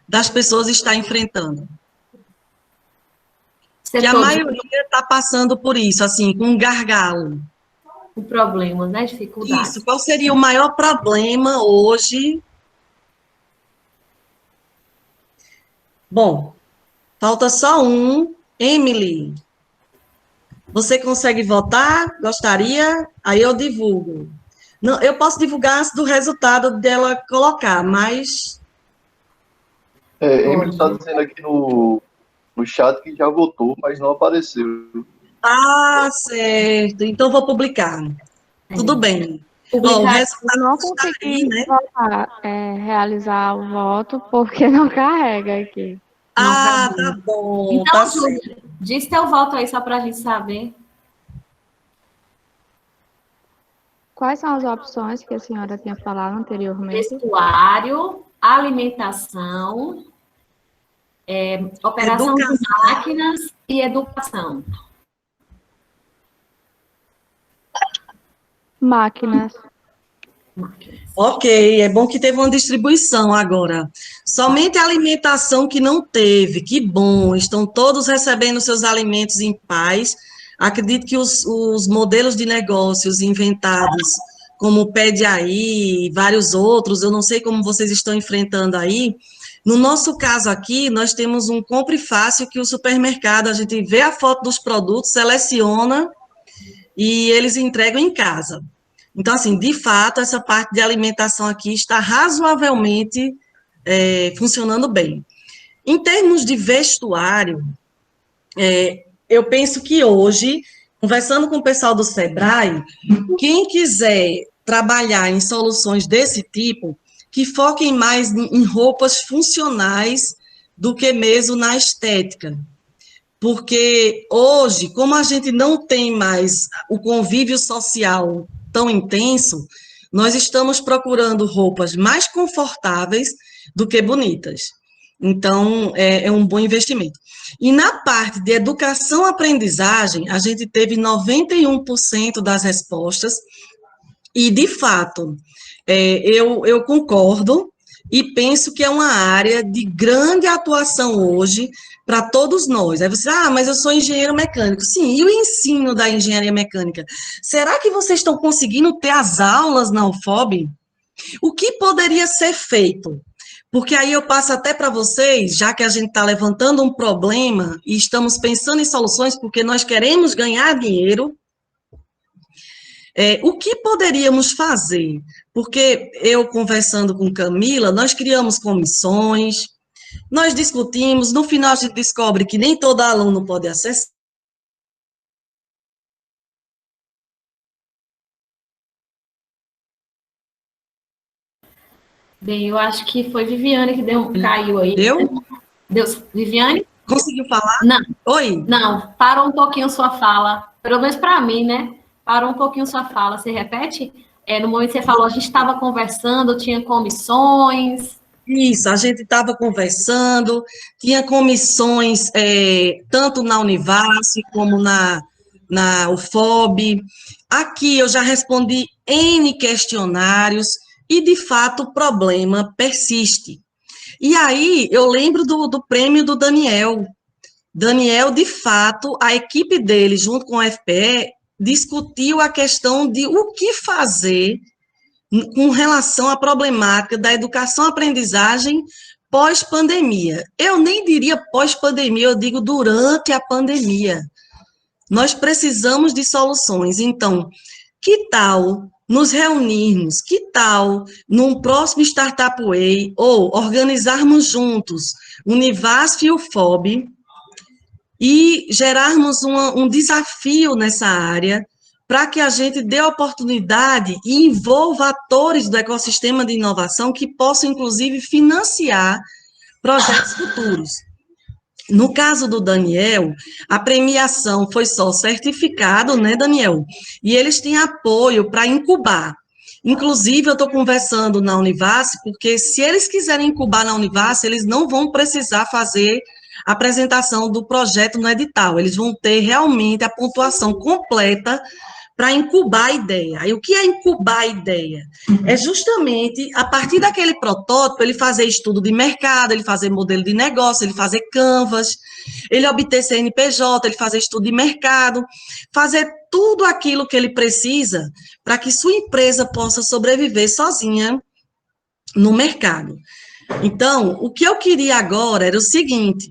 das pessoas está enfrentando? Que a maioria está passando por isso, assim, com um gargalo. Com problemas, né? Dificuldades. Isso. Qual seria o maior problema hoje? Bom, falta só um. Emily, você consegue votar? Gostaria? Aí eu divulgo. Não, eu posso divulgar antes do resultado dela colocar, mas... Emily está dizendo aqui no chat que já votou, mas não apareceu. Ah, certo. Então vou publicar. Tudo bem. Publicar. O resultado não está consegui aí, né? votar, realizar o voto porque não carrega aqui. Ah, tá bom. Então, Tá Júlia, certo. diz teu voto aí só para a gente saber. Quais são as opções que a senhora tinha falado anteriormente? Vestuário, alimentação, operação de máquinas e educação. Máquinas. Ok, é bom que teve uma distribuição agora. Somente a alimentação que não teve, que bom, estão todos recebendo seus alimentos em paz. Acredito que os modelos de negócios inventados, como o Pede Aí e vários outros, eu não sei como vocês estão enfrentando aí. No nosso caso aqui, nós temos um Compre Fácil, que o supermercado, a gente vê a foto dos produtos, seleciona e eles entregam em casa. Então, assim, de fato, essa parte de alimentação aqui está razoavelmente funcionando bem. Em termos de vestuário, eu penso que hoje, conversando com o pessoal do Sebrae, quem quiser trabalhar em soluções desse tipo, que foquem mais em roupas funcionais do que mesmo na estética. Porque hoje, como a gente não tem mais o convívio social tão intenso, nós estamos procurando roupas mais confortáveis do que bonitas. Então, é um bom investimento. E na parte de educação-aprendizagem, a gente teve 91% das respostas, e, de fato, eu concordo e penso que é uma área de grande atuação hoje para todos nós. Aí você, mas eu sou engenheiro mecânico. Sim, e o ensino da engenharia mecânica? Será que vocês estão conseguindo ter as aulas na UFOB? O que poderia ser feito? Porque aí eu passo até para vocês, já que a gente está levantando um problema e estamos pensando em soluções porque nós queremos ganhar dinheiro, o que poderíamos fazer? Porque eu, conversando com Camila, nós criamos comissões, nós discutimos, no final a gente descobre que nem todo aluno pode acessar. Bem, eu acho que foi Viviane que caiu aí. Deu? Deu, Viviane? Conseguiu falar? Não. Oi? Não, parou um pouquinho sua fala, pelo menos para mim, né? Parou um pouquinho sua fala. Você repete? No momento que você falou, a gente estava conversando, tinha comissões. Isso, a gente estava conversando, tinha comissões tanto na Univasf como na UFOB. Aqui eu já respondi N questionários e, de fato, o problema persiste. E aí eu lembro do prêmio do Daniel. Daniel, de fato, a equipe dele, junto com o FPE, discutiu a questão de o que fazer com relação à problemática da educação-aprendizagem pós-pandemia. Eu nem diria pós-pandemia, eu digo durante a pandemia. Nós precisamos de soluções. Então, que tal nos reunirmos? Que tal, num próximo Startup Way, ou organizarmos juntos Univasf e UFOB, e gerarmos um desafio nessa área, para que a gente dê oportunidade e envolva atores do ecossistema de inovação que possam, inclusive, financiar projetos futuros. No caso do Daniel, a premiação foi só certificado, né, Daniel? E eles têm apoio para incubar. Inclusive, eu estou conversando na Univasf, porque se eles quiserem incubar na Univasf, eles não vão precisar fazer a apresentação do projeto no edital, eles vão ter realmente a pontuação completa para incubar a ideia. Aí, o que é incubar a ideia? É justamente, a partir daquele protótipo, ele fazer estudo de mercado, ele fazer modelo de negócio, ele fazer canvas, ele obter CNPJ, ele fazer estudo de mercado, fazer tudo aquilo que ele precisa para que sua empresa possa sobreviver sozinha no mercado. Então, o que eu queria agora era o seguinte: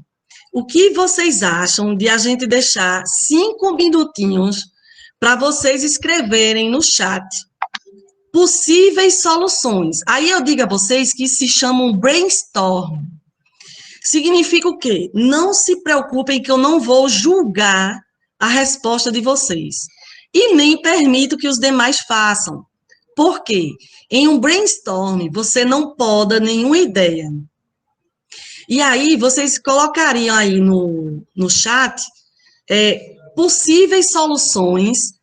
o que vocês acham de a gente deixar 5 minutinhos para vocês escreverem no chat possíveis soluções? Aí eu digo a vocês que se chama um brainstorm. Significa o quê? Não se preocupem que eu não vou julgar a resposta de vocês. E nem permito que os demais façam. Por quê? Em um brainstorm, você não poda nenhuma ideia. E aí, vocês colocariam aí no chat possíveis soluções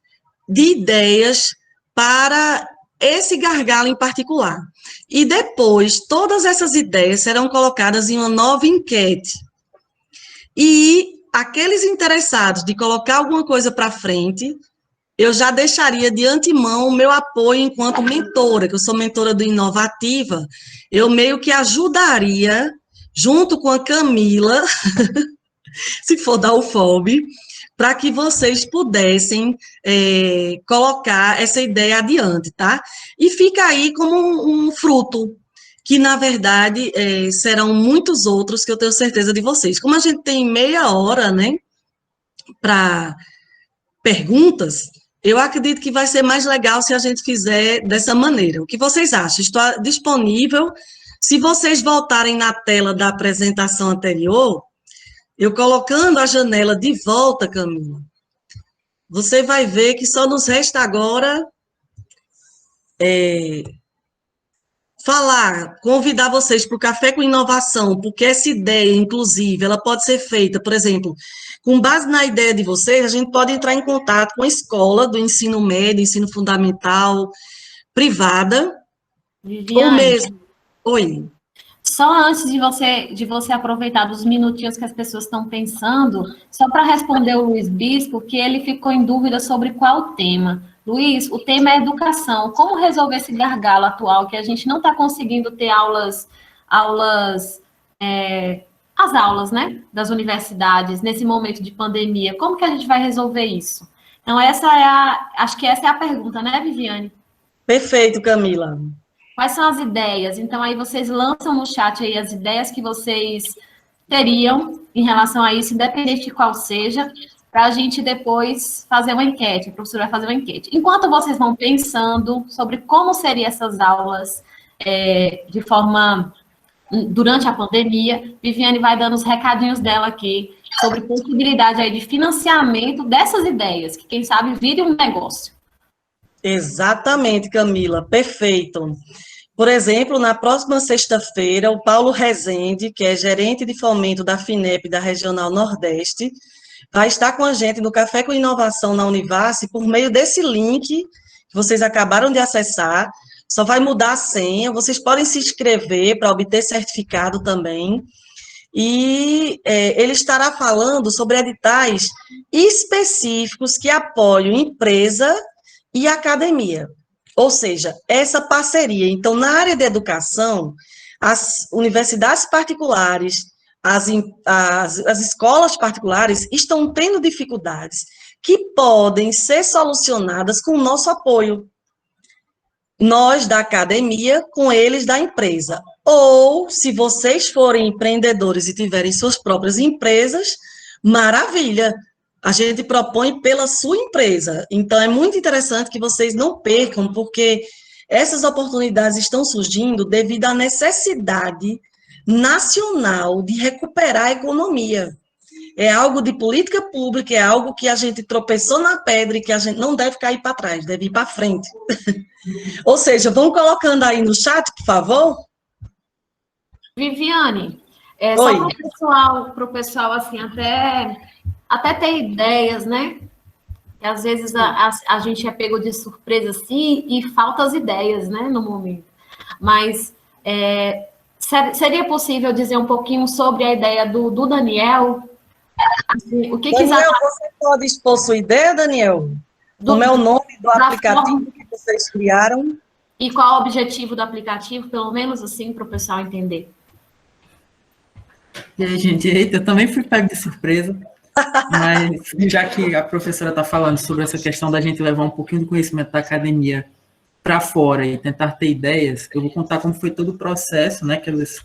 de ideias para esse gargalo em particular. E depois, todas essas ideias serão colocadas em uma nova enquete. E aqueles interessados de colocar alguma coisa para frente, eu já deixaria de antemão o meu apoio enquanto mentora, que eu sou mentora do Inovativa, eu meio que ajudaria, junto com a Camila, se for da UFOB, para que vocês pudessem colocar essa ideia adiante, tá? E fica aí como um fruto, que, na verdade, serão muitos outros que eu tenho certeza de vocês. Como a gente tem meia hora, né, para perguntas, Eu acredito que vai ser mais legal se a gente fizer dessa maneira. O que vocês acham? Está disponível. Se vocês voltarem na tela da apresentação anterior, eu colocando a janela de volta, Camila, você vai ver que só nos resta agora convidar vocês para o Café com Inovação, porque essa ideia, inclusive, ela pode ser feita, por exemplo, com base na ideia de vocês, a gente pode entrar em contato com a escola do ensino médio, ensino fundamental, privada, Viviane, ou mesmo... Oi. só antes de você aproveitar dos minutinhos que as pessoas estão pensando, só para responder o Luiz Bispo, que ele ficou em dúvida sobre qual o tema. Luiz, o tema é educação. Como resolver esse gargalo atual, que a gente não está conseguindo ter as aulas, né, das universidades, nesse momento de pandemia? Como que a gente vai resolver isso? Então, acho que essa é a pergunta, né, Viviane? Perfeito, Camila. Quais são as ideias? Então, aí vocês lançam no chat aí as ideias que vocês teriam em relação a isso, independente de qual seja, para a gente depois fazer uma enquete. A professora vai fazer uma enquete. Enquanto vocês vão pensando sobre como seriam essas aulas de forma durante a pandemia, Viviane vai dando os recadinhos dela aqui sobre possibilidade aí de financiamento dessas ideias, que quem sabe vire um negócio. Exatamente, Camila, perfeito. Por exemplo, na próxima sexta-feira, o Paulo Rezende, que é gerente de fomento da FINEP da Regional Nordeste, vai estar com a gente no Café com Inovação na Univasse por meio desse link que vocês acabaram de acessar. Só vai mudar a senha, vocês podem se inscrever para obter certificado também. E ele estará falando sobre editais específicos que apoiam empresa e academia. Ou seja, essa parceria. Então, na área de educação, as universidades particulares, as escolas particulares estão tendo dificuldades que podem ser solucionadas com o nosso apoio. Nós da academia, com eles da empresa. Ou, se vocês forem empreendedores e tiverem suas próprias empresas, maravilha! A gente propõe pela sua empresa. Então, é muito interessante que vocês não percam, porque essas oportunidades estão surgindo devido à necessidade nacional de recuperar a economia. É algo de política pública, é algo que a gente tropeçou na pedra e que a gente não deve cair para trás, deve ir para frente. Ou seja, vão colocando aí no chat, por favor. Viviane, só para o pessoal, assim, até ter ideias, né? Que às vezes a gente é pego de surpresa, assim, e falta as ideias, né, no momento. Mas seria possível dizer um pouquinho sobre a ideia do Daniel? Assim, Daniel, você pode expor sua ideia, Daniel? Como é o nome do aplicativo que vocês criaram? E qual é o objetivo do aplicativo, pelo menos assim, para o pessoal entender. E aí, gente, eu também fui pego de surpresa, mas já que a professora está falando sobre essa questão da gente levar um pouquinho do conhecimento da academia para fora e tentar ter ideias, eu vou contar como foi todo o processo, né, que eles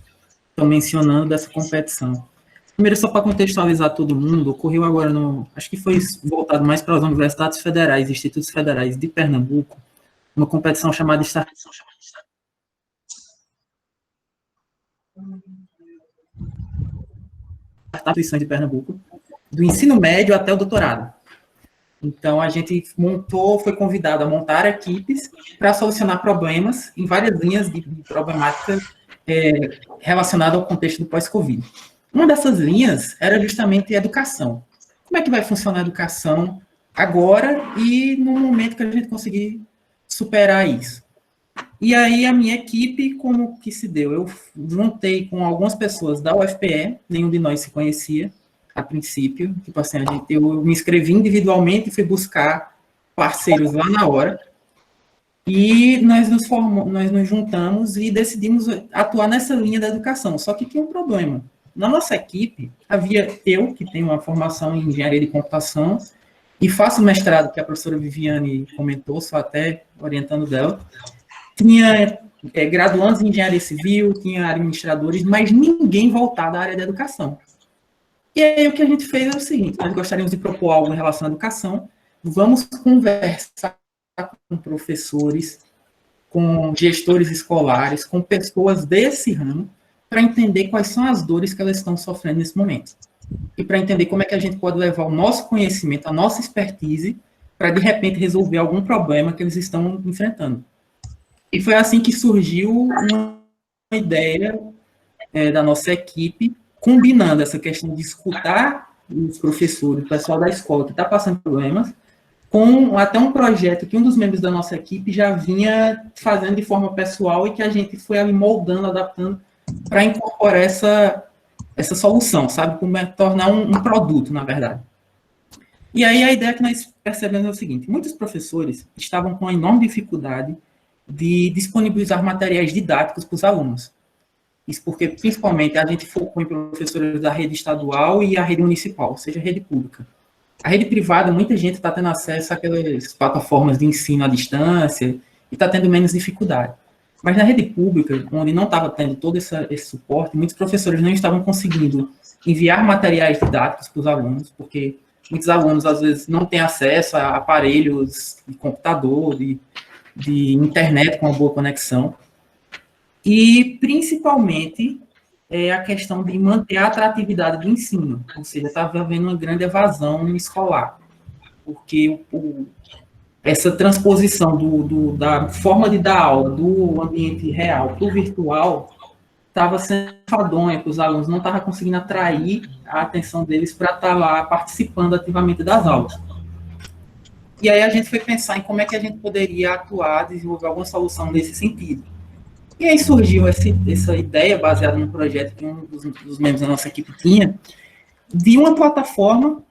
estão mencionando dessa competição. Primeiro, só para contextualizar todo mundo, ocorreu agora acho que foi voltado mais para as universidades federais, institutos federais de Pernambuco, uma competição chamada Instituições de Pernambuco, do ensino médio até o doutorado. Então, a gente foi convidado a montar equipes para solucionar problemas em várias linhas de problemática relacionada ao contexto do pós-Covid. Uma dessas linhas era justamente a educação. Como é que vai funcionar a educação agora e no momento que a gente conseguir superar isso? E aí, a minha equipe, como que se deu? Eu juntei com algumas pessoas da UFPE, nenhum de nós se conhecia a princípio. Tipo assim, eu me inscrevi individualmente e fui buscar parceiros lá na hora. E nós nos juntamos e decidimos atuar nessa linha da educação. Só que tinha um problema. Na nossa equipe, havia eu, que tenho uma formação em engenharia de computação, e faço mestrado, que a professora Viviane comentou, só até orientando dela. Tinha graduandos em engenharia civil, tinha administradores, mas ninguém voltado à área da educação. E aí o que a gente fez é o seguinte: nós gostaríamos de propor algo em relação à educação, vamos conversar com professores, com gestores escolares, com pessoas desse ramo, para entender quais são as dores que elas estão sofrendo nesse momento. E para entender como é que a gente pode levar o nosso conhecimento, a nossa expertise, para, de repente, resolver algum problema que eles estão enfrentando. E foi assim que surgiu uma ideia da nossa equipe, combinando essa questão de escutar os professores, o pessoal da escola que está passando problemas, com até um projeto que um dos membros da nossa equipe já vinha fazendo de forma pessoal e que a gente foi ali moldando, adaptando, para incorporar essa solução, sabe? Como é tornar um produto, na verdade. E aí a ideia que nós percebemos é o seguinte: muitos professores estavam com uma enorme dificuldade de disponibilizar materiais didáticos para os alunos. Isso porque, principalmente, a gente focou em professores da rede estadual e a rede municipal, ou seja, a rede pública. A rede privada, muita gente está tendo acesso àquelas plataformas de ensino à distância e está tendo menos dificuldade. Mas na rede pública, onde não estava tendo todo esse suporte, muitos professores não estavam conseguindo enviar materiais didáticos para os alunos, porque muitos alunos, às vezes, não têm acesso a aparelhos de computador, de internet com uma boa conexão. E, principalmente, a questão de manter a atratividade do ensino, ou seja, estava havendo uma grande evasão escolar, porque essa transposição da forma de dar aula do ambiente real para o virtual estava sendo enfadonha para os alunos, não estava conseguindo atrair a atenção deles para estar lá participando ativamente das aulas. E aí a gente foi pensar em como é que a gente poderia atuar, desenvolver alguma solução nesse sentido. E aí surgiu essa ideia, baseada num projeto que um dos membros da nossa equipe tinha, de uma plataforma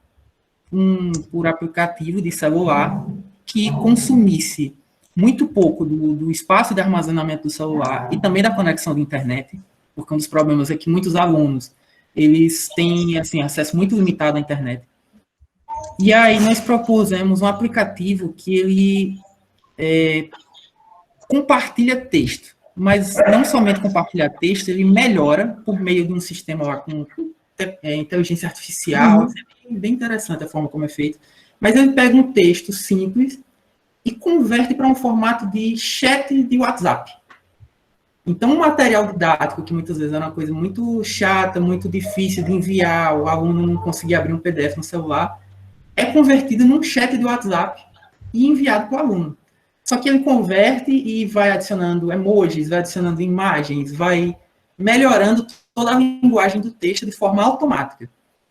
por aplicativo de celular que consumisse muito pouco do espaço de armazenamento do celular e também da conexão de internet, porque um dos problemas é que muitos alunos eles têm assim, acesso muito limitado à internet. E aí nós propusemos um aplicativo que ele compartilha texto, mas não somente compartilha texto, ele melhora por meio de um sistema lá com inteligência artificial, é bem interessante a forma como é feito, mas ele pega um texto simples e converte para um formato de chat de WhatsApp. Então, um material didático, que muitas vezes era uma coisa muito chata, muito difícil de enviar, o aluno não conseguia abrir um PDF no celular, é convertido num chat de WhatsApp e enviado para o aluno. Só que ele converte e vai adicionando emojis, vai adicionando imagens, vai melhorando toda a linguagem do texto de forma automática.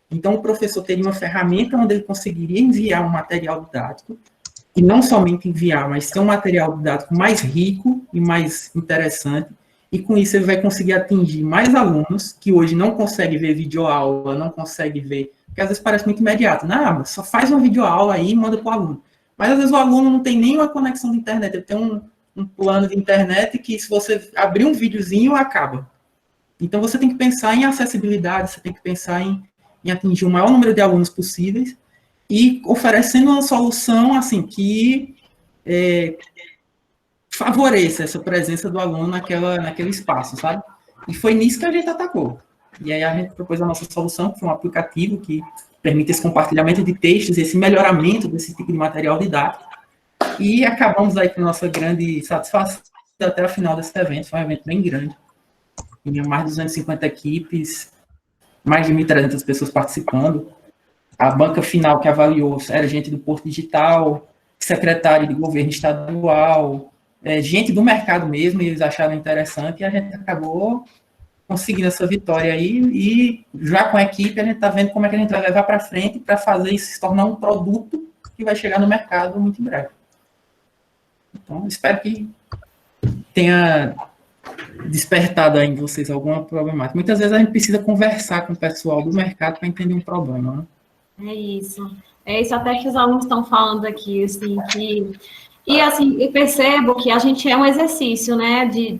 Então, o professor teria uma ferramenta onde ele conseguiria enviar um material didático, e não somente enviar, mas ter um material didático mais rico e mais interessante, e com isso ele vai conseguir atingir mais alunos que hoje não conseguem ver videoaula, não conseguem ver, porque às vezes parece muito imediato, não, só faz uma videoaula aí e manda para o aluno. Mas às vezes o aluno não tem nenhuma conexão de internet, ele tem um plano de internet que se você abrir um videozinho, acaba. Então você tem que pensar em acessibilidade, você tem que pensar em atingir o maior número de alunos possíveis e oferecendo uma solução assim que favoreça essa presença do aluno naquele espaço, sabe? E foi nisso que a gente atacou. E aí a gente propôs a nossa solução, que foi um aplicativo que permite esse compartilhamento de textos, esse melhoramento desse tipo de material didático. E acabamos aí com nossa grande satisfação até o final desse evento. Foi um evento bem grande. Tinha mais de 250 equipes, mais de 1.300 pessoas participando. A banca final que avaliou era gente do Porto Digital, secretário de governo estadual, gente do mercado mesmo, e eles acharam interessante, e a gente acabou conseguindo essa vitória aí, e já com a equipe a gente está vendo como é que a gente vai levar para frente para fazer isso se tornar um produto que vai chegar no mercado muito em breve. Então, espero que tenha despertado aí em vocês alguma problemática. Muitas vezes a gente precisa conversar com o pessoal do mercado para entender um problema, né? É isso até que os alunos estão falando aqui, assim, que... E, assim, eu percebo que a gente é um exercício, né, de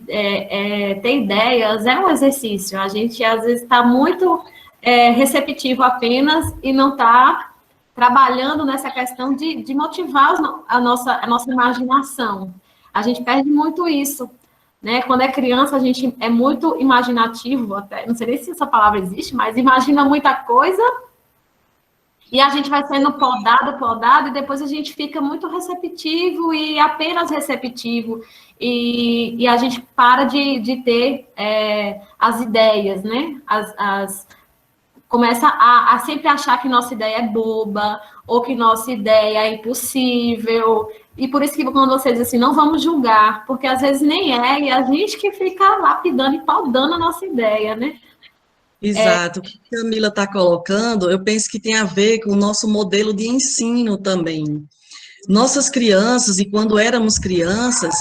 ter ideias é um exercício. A gente, às vezes, está muito receptivo apenas e não está trabalhando nessa questão de motivar a nossa imaginação. A gente perde muito isso, né? Quando é criança, a gente é muito imaginativo, até, não sei nem se essa palavra existe, mas imagina muita coisa E a gente vai sendo podado, e depois a gente fica muito receptivo e apenas receptivo, e a gente para de ter as ideias, né? Começa a sempre achar que nossa ideia é boba, ou que nossa ideia é impossível, e por isso que quando você diz assim, não vamos julgar, porque às vezes nem é, e a gente que fica lapidando e podando a nossa ideia, né? Exato. O que a Camila está colocando, eu penso que tem a ver com o nosso modelo de ensino também. Nossas crianças, e quando éramos crianças,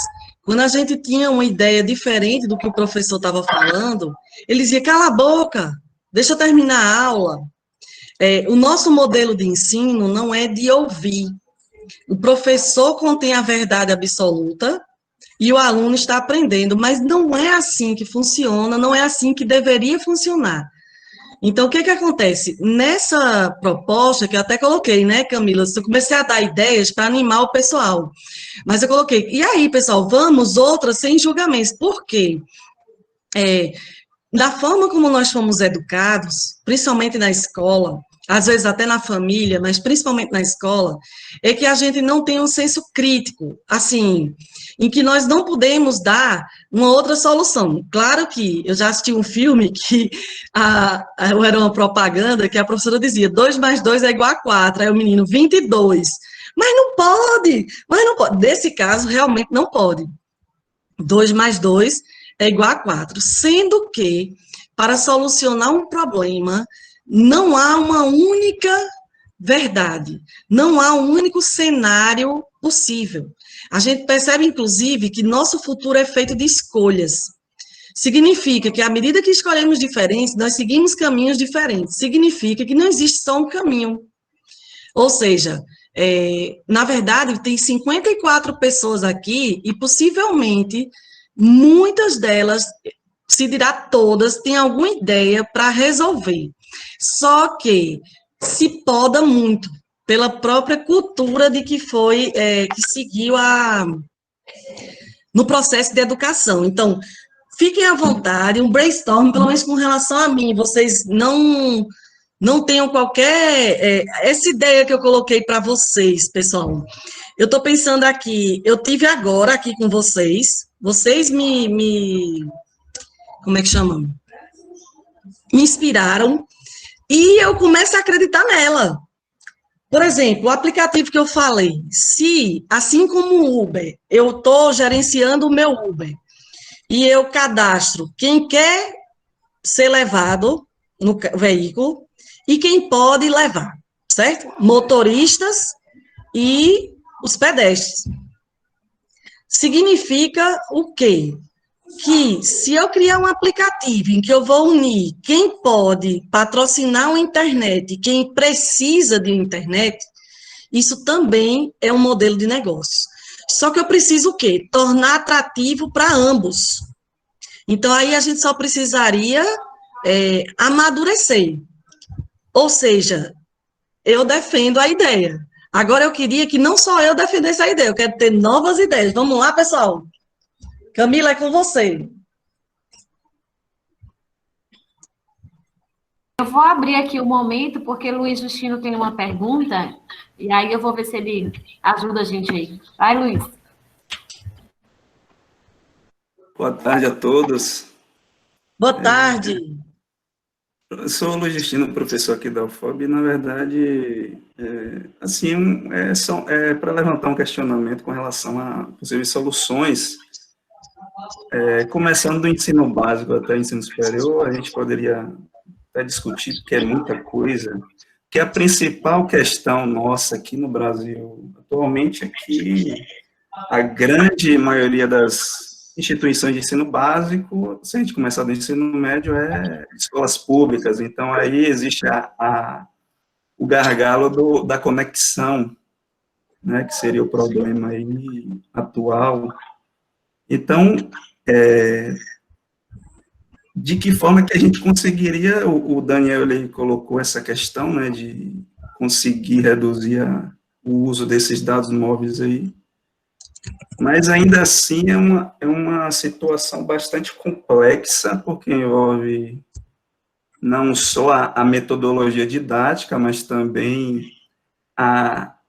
quando a gente tinha uma ideia diferente do que o professor estava falando, ele dizia, cala a boca, deixa eu terminar a aula. O nosso modelo de ensino não é de ouvir. O professor contém a verdade absoluta e o aluno está aprendendo, mas não é assim que funciona, não é assim que deveria funcionar. Então, o que acontece? Nessa proposta, que eu até coloquei, né, Camila, eu comecei a dar ideias para animar o pessoal, mas eu coloquei, e aí, pessoal, vamos outras sem julgamentos, por quê? Da forma como nós fomos educados, principalmente na escola, às vezes até na família, mas principalmente na escola, é que a gente não tem um senso crítico, assim, em que nós não podemos dar uma outra solução. Claro que eu já assisti um filme que era uma propaganda que a professora dizia, 2 mais 2 é igual a 4, aí o menino, 22. Mas não pode, mas não pode. Nesse caso, realmente não pode. 2 mais 2 é igual a 4, sendo que, para solucionar um problema, não há uma única verdade, não há um único cenário possível. A gente percebe, inclusive, que nosso futuro é feito de escolhas. Significa que, à medida que escolhemos diferentes, nós seguimos caminhos diferentes. Significa que não existe só um caminho. Ou seja, na verdade, tem 54 pessoas aqui e, possivelmente, muitas delas, se dirá todas, têm alguma ideia para resolver. Só que se poda muito pela própria cultura de que foi, que seguiu no processo de educação. Então, fiquem à vontade, um brainstorm, pelo menos com relação a mim, vocês não tenham qualquer... essa ideia que eu coloquei para vocês, pessoal. Eu estou pensando aqui, eu tive agora aqui com vocês como é que chama? Me inspiraram, e eu começo a acreditar nela. Por exemplo, o aplicativo que eu falei, se, assim como o Uber, eu estou gerenciando o meu Uber, e eu cadastro quem quer ser levado no veículo e quem pode levar, certo? Motoristas e os pedestres. Significa o quê? Que se eu criar um aplicativo em que eu vou unir quem pode patrocinar uma internet e quem precisa de uma internet, isso também é um modelo de negócio. Só que eu preciso o quê? Tornar atrativo para ambos. Então, aí a gente só precisaria amadurecer. Ou seja, eu defendo a ideia. Agora, eu queria que não só eu defendesse a ideia, eu quero ter novas ideias. Vamos lá, pessoal? Camila, é com você. Eu vou abrir aqui o momento, porque Luiz Justino tem uma pergunta, e aí eu vou ver se ele ajuda a gente aí. Vai, Luiz. Boa tarde a todos. Boa tarde. Eu sou o Luiz Justino, professor aqui da UFOB, e, na verdade, para levantar um questionamento com relação a possíveis soluções, começando do ensino básico até o ensino superior, a gente poderia até discutir, porque é muita coisa, que a principal questão nossa aqui no Brasil, atualmente, é que a grande maioria das instituições de ensino básico, se a gente começar do ensino médio, é escolas públicas, então aí existe o gargalo da conexão, né, que seria o problema aí atual. Então, de que forma que a gente conseguiria, o Daniel ele colocou essa questão, né, de conseguir reduzir o uso desses dados móveis aí, mas ainda assim é uma situação bastante complexa, porque envolve não só a metodologia didática, mas também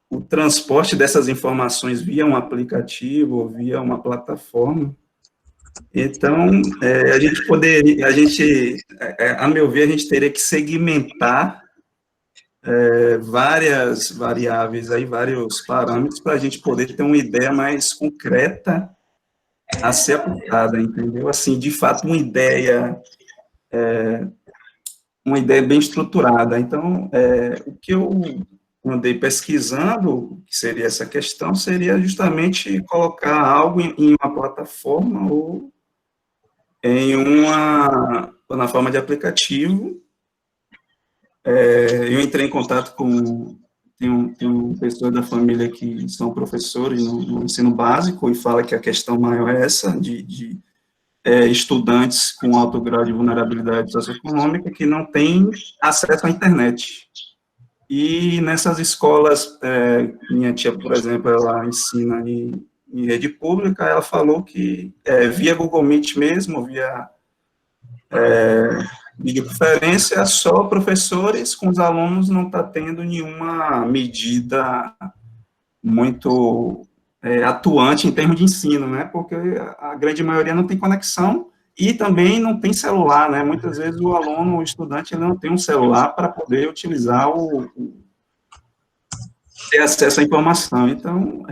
o transporte dessas informações via um aplicativo, ou via uma plataforma. Então, a meu ver, a gente teria que segmentar várias variáveis, aí, vários parâmetros, para a gente poder ter uma ideia mais concreta a ser aplicada, entendeu? Assim, de fato, uma ideia bem estruturada. Então, o que eu andei pesquisando, que seria essa questão, seria justamente colocar algo em uma plataforma ou na forma de aplicativo. Eu entrei em contato tem pessoas da família que são professores no ensino básico e fala que a questão maior é essa, de estudantes com alto grau de vulnerabilidade socioeconômica que não têm acesso à internet. E nessas escolas, minha tia, por exemplo, ela ensina em rede pública, ela falou que via Google Meet mesmo, via videoconferência, só professores com os alunos não está tendo nenhuma medida muito atuante em termos de ensino, né, porque a grande maioria não tem conexão e também não tem celular, né, muitas vezes o aluno, o estudante, ele não tem um celular para poder utilizar ter acesso à informação. Então,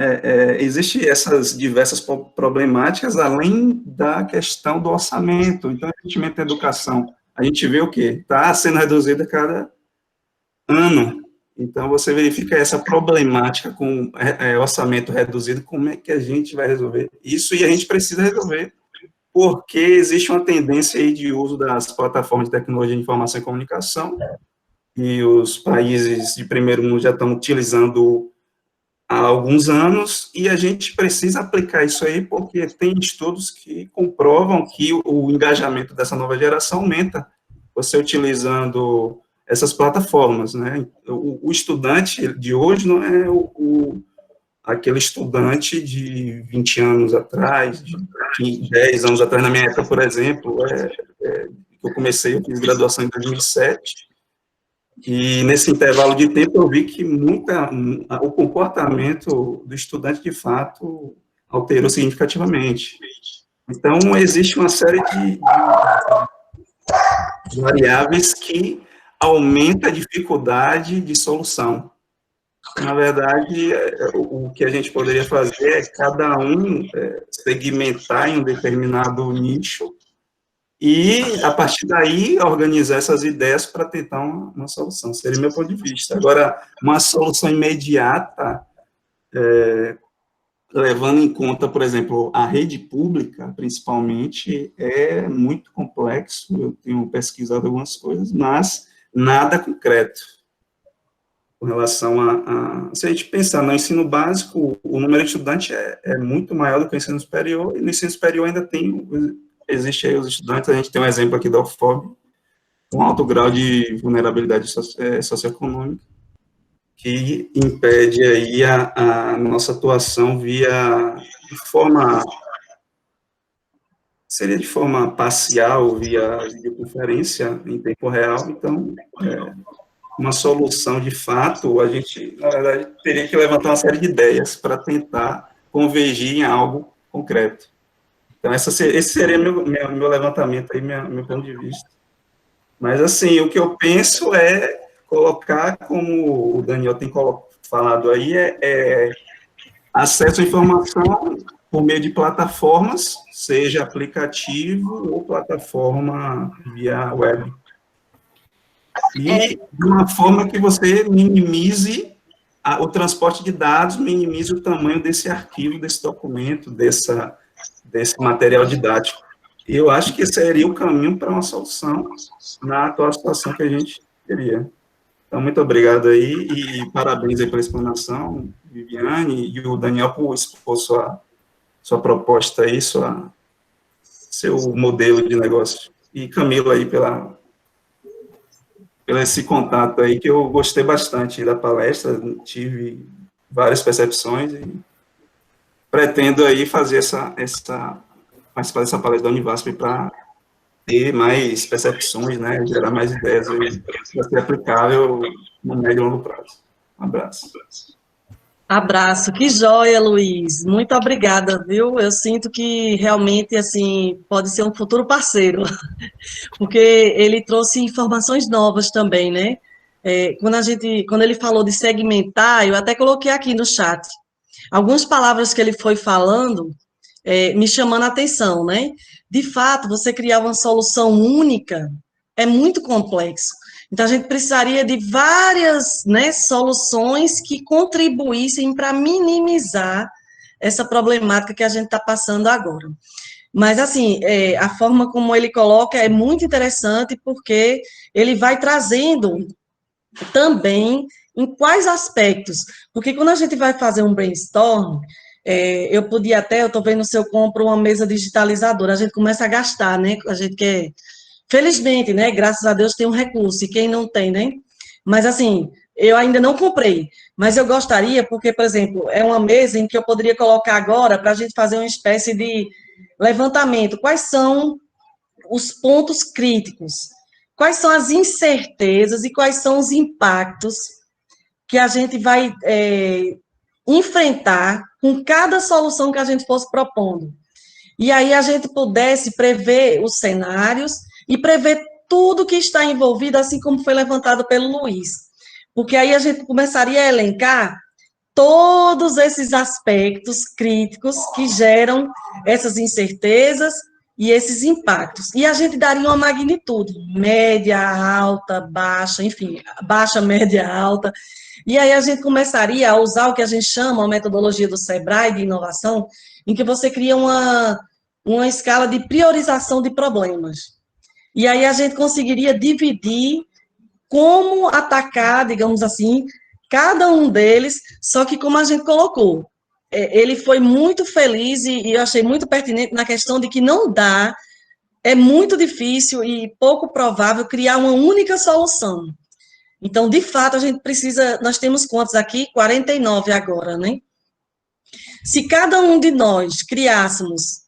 existem essas diversas problemáticas, além da questão do orçamento. Então, o investimento em educação, a gente vê o quê? Está sendo reduzido a cada ano. Então, você verifica essa problemática com orçamento reduzido, como é que a gente vai resolver isso? E a gente precisa resolver, porque existe uma tendência aí de uso das plataformas de tecnologia de informação e comunicação, e os países de primeiro mundo já estão utilizando há alguns anos, e a gente precisa aplicar isso aí, porque tem estudos que comprovam que o engajamento dessa nova geração aumenta, você utilizando essas plataformas, né? O estudante de hoje não é aquele estudante de 20 anos atrás, de 10 anos atrás, na minha época, por exemplo, eu fiz graduação em 2007, e nesse intervalo de tempo eu vi que o comportamento do estudante, de fato, alterou significativamente. Então, existe uma série de variáveis que aumenta a dificuldade de solução. Na verdade, o que a gente poderia fazer é cada um segmentar em um determinado nicho e, a partir daí, organizar essas ideias para tentar uma solução. Seria o meu ponto de vista. Agora, uma solução imediata, levando em conta, por exemplo, a rede pública, principalmente, é muito complexo. Eu tenho pesquisado algumas coisas, mas nada concreto. Com relação se a gente pensar no ensino básico, o número de estudantes é muito maior do que o ensino superior, e no ensino superior ainda existe aí os estudantes, a gente tem um exemplo aqui da UFOB, com alto grau de vulnerabilidade socioeconômica, que impede aí a nossa atuação seria de forma parcial, via videoconferência em tempo real. Então, uma solução de fato, a gente, na verdade, teria que levantar uma série de ideias para tentar convergir em algo concreto. Então, esse seria meu levantamento aí, meu ponto de vista. Mas, assim, o que eu penso é colocar, como o Daniel tem falado aí, acesso à informação por meio de plataformas, seja aplicativo ou plataforma via web. E de uma forma que você minimize o transporte de dados, minimize o tamanho desse arquivo, desse documento, desse material didático. E eu acho que seria o caminho para uma solução na atual situação que a gente teria. Então, muito obrigado aí, e parabéns aí pela explanação, Viviane, e o Daniel por expor sua proposta aí, seu modelo de negócio. E Camilo aí pelo esse contato aí, que eu gostei bastante da palestra, tive várias percepções, e pretendo aí fazer participar dessa palestra da Univasp para ter mais percepções, né, gerar mais ideias para ser aplicável no médio e longo prazo. Um abraço. Abraço, que joia, Luiz. Muito obrigada, viu? Eu sinto que realmente, assim, pode ser um futuro parceiro, porque ele trouxe informações novas também, né? Quando ele falou de segmentar, eu até coloquei aqui no chat algumas palavras que ele foi falando, me chamando a atenção, né? De fato, você criar uma solução única é muito complexo. Então, a gente precisaria de várias, né, soluções que contribuíssem para minimizar essa problemática que a gente está passando agora. Mas, assim, a forma como ele coloca é muito interessante, porque ele vai trazendo também em quais aspectos. Porque quando a gente vai fazer um brainstorm, eu estou vendo se eu compro uma mesa digitalizadora, a gente começa a gastar, né? A gente quer. Felizmente, né? Graças a Deus tem um recurso, e quem não tem, né? Mas, assim, eu ainda não comprei, mas eu gostaria, porque, por exemplo, é uma mesa em que eu poderia colocar agora para a gente fazer uma espécie de levantamento. Quais são os pontos críticos? Quais são as incertezas e quais são os impactos que a gente vai enfrentar com cada solução que a gente fosse propondo? E aí a gente pudesse prever os cenários e prever tudo que está envolvido, assim como foi levantado pelo Luiz. Porque aí a gente começaria a elencar todos esses aspectos críticos que geram essas incertezas e esses impactos. E a gente daria uma magnitude, média, alta, baixa, enfim, baixa, média, alta. E aí a gente começaria a usar o que a gente chama, a metodologia do Sebrae de inovação, em que você cria uma escala de priorização de problemas. E aí a gente conseguiria dividir como atacar, digamos assim, cada um deles, só que como a gente colocou, ele foi muito feliz e eu achei muito pertinente na questão de que não dá, é muito difícil e pouco provável criar uma única solução. Então, de fato, a gente precisa, nós temos quantos aqui? 49 agora, né? Se cada um de nós criássemos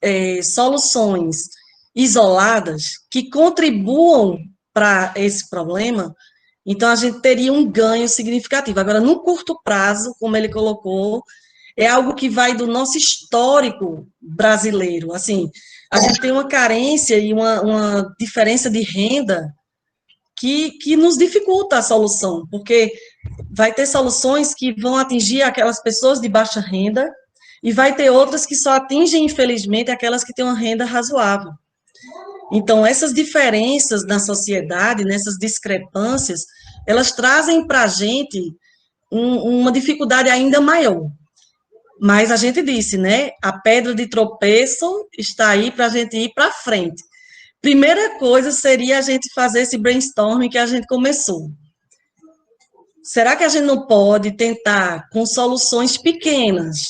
soluções isoladas que contribuam para esse problema, então a gente teria um ganho significativo. Agora, no curto prazo, como ele colocou, é algo que vai do nosso histórico brasileiro. Assim, a gente tem uma carência e uma diferença de renda que nos dificulta a solução, porque vai ter soluções que vão atingir aquelas pessoas de baixa renda e vai ter outras que só atingem, infelizmente, aquelas que têm uma renda razoável. Então, essas diferenças na sociedade, nessas discrepâncias, elas trazem para a gente uma dificuldade ainda maior. Mas a gente disse, né? A pedra de tropeço está aí para a gente ir para frente. Primeira coisa seria a gente fazer esse brainstorming que a gente começou. Será que a gente não pode tentar com soluções pequenas,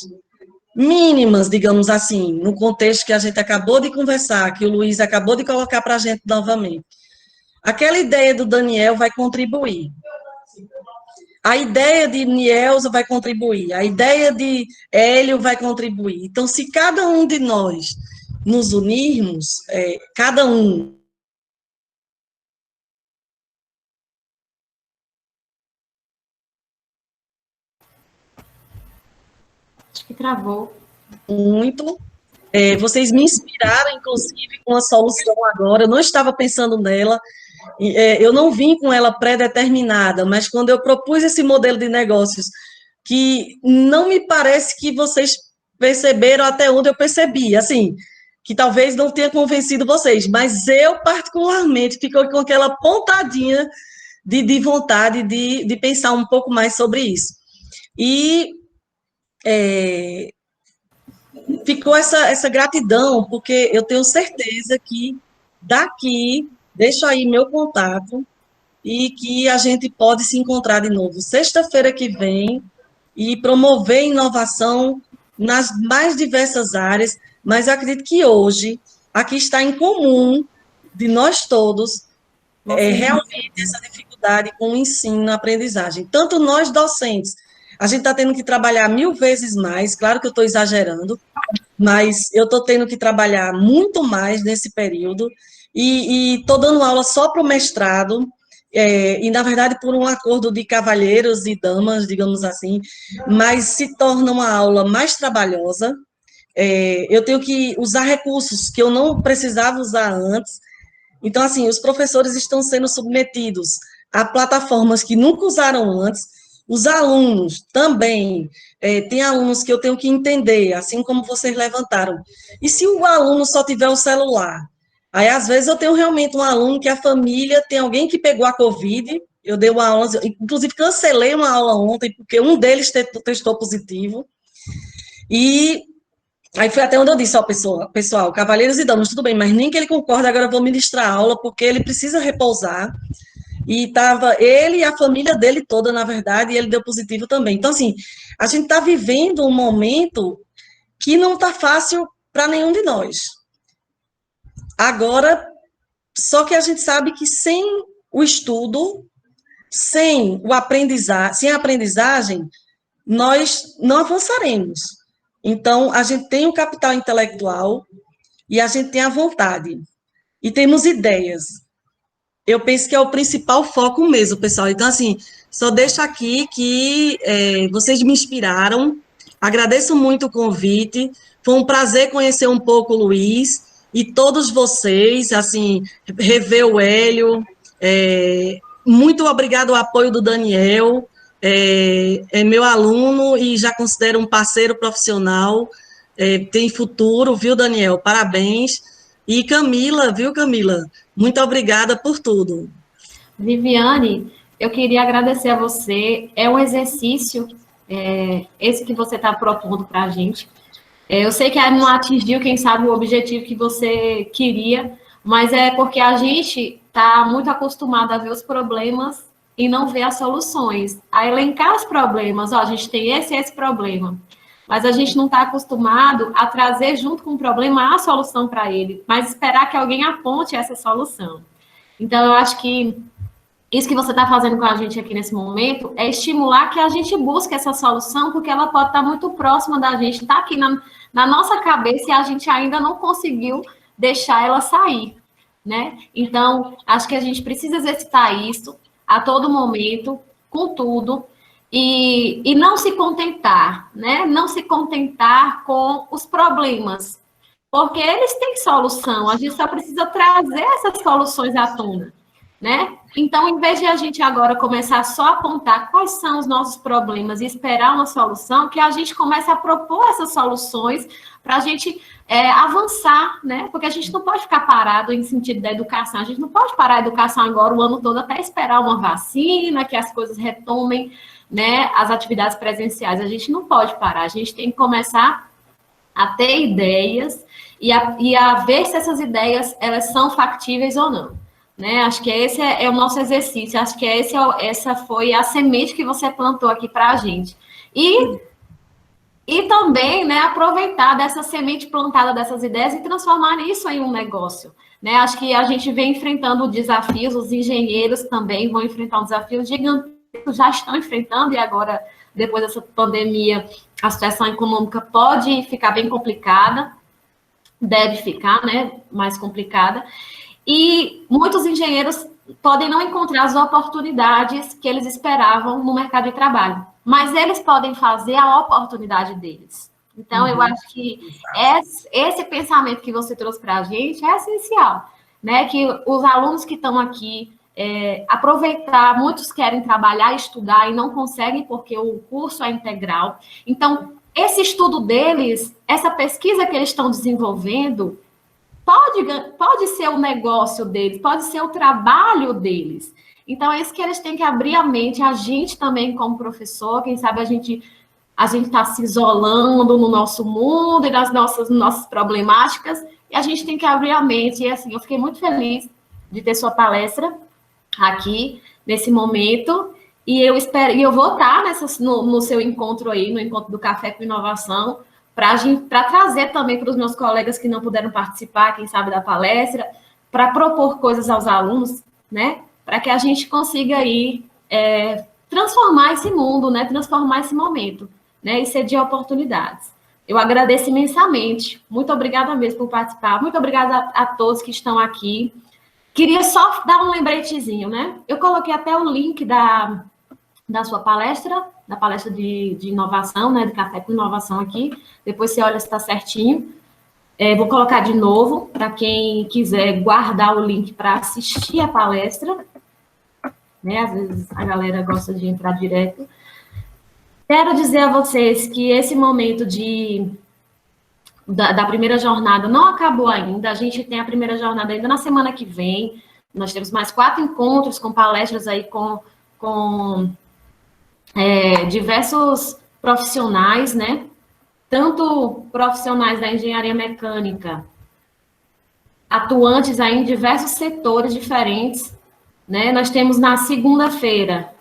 mínimas, digamos assim, no contexto que a gente acabou de conversar, que o Luiz acabou de colocar para a gente novamente? Aquela ideia do Daniel vai contribuir. A ideia de Nielza vai contribuir. A ideia de Hélio vai contribuir. Então, se cada um de nós nos unirmos, cada um. Acho que travou. Muito. Vocês me inspiraram, inclusive, com a solução agora. Eu não estava pensando nela. Eu não vim com ela pré-determinada, mas quando eu propus esse modelo de negócios, que não me parece que vocês perceberam até onde eu percebi, assim, que talvez não tenha convencido vocês, mas eu, particularmente, fico com aquela pontadinha de vontade de pensar um pouco mais sobre isso. E ficou essa gratidão, porque eu tenho certeza que daqui, deixo aí meu contato, e que a gente pode se encontrar de novo sexta-feira que vem e promover inovação nas mais diversas áreas, mas eu acredito que hoje, aqui está em comum de nós todos, realmente essa dificuldade com o ensino e a aprendizagem. Tanto nós docentes, a gente está tendo que trabalhar 1000 vezes mais, claro que eu estou exagerando, mas eu estou tendo que trabalhar muito mais nesse período, e estou dando aula só para o mestrado, e na verdade por um acordo de cavalheiros e damas, digamos assim, mas se torna uma aula mais trabalhosa. Eu tenho que usar recursos que eu não precisava usar antes. Então, assim, os professores estão sendo submetidos a plataformas que nunca usaram antes. Os alunos também, tem alunos que eu tenho que entender, assim como vocês levantaram. E se o aluno só tiver o celular? Aí, às vezes, eu tenho realmente um aluno que a família tem alguém que pegou a Covid, eu dei uma aula, inclusive cancelei uma aula ontem, porque um deles testou positivo. E aí foi até onde eu disse, ó, pessoal, cavalheiros e damas, tudo bem, mas nem que ele concorde, agora eu vou ministrar a aula, porque ele precisa repousar. E estava ele e a família dele toda, na verdade, e ele deu positivo também. Então, assim, a gente está vivendo um momento que não está fácil para nenhum de nós. Agora, só que a gente sabe que sem o estudo, sem a aprendizagem, nós não avançaremos. Então, a gente tem o capital intelectual e a gente tem a vontade. E temos ideias. Eu penso que é o principal foco mesmo, pessoal. Então, assim, só deixo aqui que vocês me inspiraram. Agradeço muito o convite. Foi um prazer conhecer um pouco o Luiz e todos vocês, assim, rever o Hélio. Muito obrigado ao apoio do Daniel. É meu aluno e já considero um parceiro profissional. Tem futuro, viu, Daniel? Parabéns. E Camila, viu, Camila? Muito obrigada por tudo. Viviane, eu queria agradecer a você. É um exercício, esse que você está propondo para a gente. Eu sei que não atingiu, quem sabe, o objetivo que você queria, mas é porque a gente está muito acostumado a ver os problemas e não ver as soluções. A elencar os problemas, a gente tem esse problema. Mas a gente não está acostumado a trazer junto com o problema a solução para ele, mas esperar que alguém aponte essa solução. Então, eu acho que isso que você está fazendo com a gente aqui nesse momento é estimular que a gente busque essa solução, porque ela pode estar muito próxima da gente, está aqui na nossa cabeça e a gente ainda não conseguiu deixar ela sair, né? Então, acho que a gente precisa exercitar isso a todo momento, com tudo, e não se contentar, né? Não se contentar com os problemas, porque eles têm solução, a gente só precisa trazer essas soluções à tona, né? Então, em vez de a gente agora começar só a apontar quais são os nossos problemas e esperar uma solução, que a gente comece a propor essas soluções para a gente avançar, né? Porque a gente não pode ficar parado em sentido da educação, a gente não pode parar a educação agora o ano todo até esperar uma vacina, que as coisas retomem, né, as atividades presenciais. A gente não pode parar, a gente tem que começar a ter ideias e a ver se essas ideias elas são factíveis ou não, né? Acho que esse é o nosso exercício, acho que essa foi a semente que você plantou aqui para a gente. E também, né, aproveitar dessa semente plantada dessas ideias e transformar isso em um negócio, né? Acho que a gente vem enfrentando desafios, os engenheiros também vão enfrentar um desafio gigantesco, já estão enfrentando, e agora, depois dessa pandemia, a situação econômica pode ficar bem complicada, deve ficar, né, mais complicada, e muitos engenheiros podem não encontrar as oportunidades que eles esperavam no mercado de trabalho, mas eles podem fazer a oportunidade deles. Então, eu acho que esse pensamento que você trouxe para a gente é essencial, né, que os alunos que estão aqui, aproveitar, muitos querem trabalhar, estudar e não conseguem porque o curso é integral. Então, esse estudo deles, essa pesquisa que eles estão desenvolvendo, pode ser o negócio deles, pode ser o trabalho deles. Então, é isso que eles têm que abrir a mente, a gente também como professor, quem sabe a gente está se isolando no nosso mundo e nas nossas problemáticas, e a gente tem que abrir a mente. E assim, eu fiquei muito feliz de ter sua palestra aqui, nesse momento, e eu vou estar no seu encontro aí, no encontro do Café com Inovação, para trazer também para os meus colegas que não puderam participar, quem sabe, da palestra, para propor coisas aos alunos, né, para que a gente consiga aí transformar esse mundo, né, transformar esse momento, né, e ceder oportunidades. Eu agradeço imensamente. Muito obrigada mesmo por participar. Muito obrigada a todos que estão aqui. Queria só dar um lembretezinho, né? Eu coloquei até o link da sua palestra, da palestra de inovação, né? De Café com Inovação aqui. Depois você olha se está certinho. Vou colocar de novo, para quem quiser guardar o link para assistir a palestra. Né? Às vezes a galera gosta de entrar direto. Quero dizer a vocês que esse momento da primeira jornada não acabou ainda. A gente tem a primeira jornada ainda na semana que vem. Nós temos mais 4 encontros com palestras aí com diversos profissionais, né? Tanto profissionais da engenharia mecânica, atuantes aí em diversos setores diferentes, né? Nós temos na segunda-feira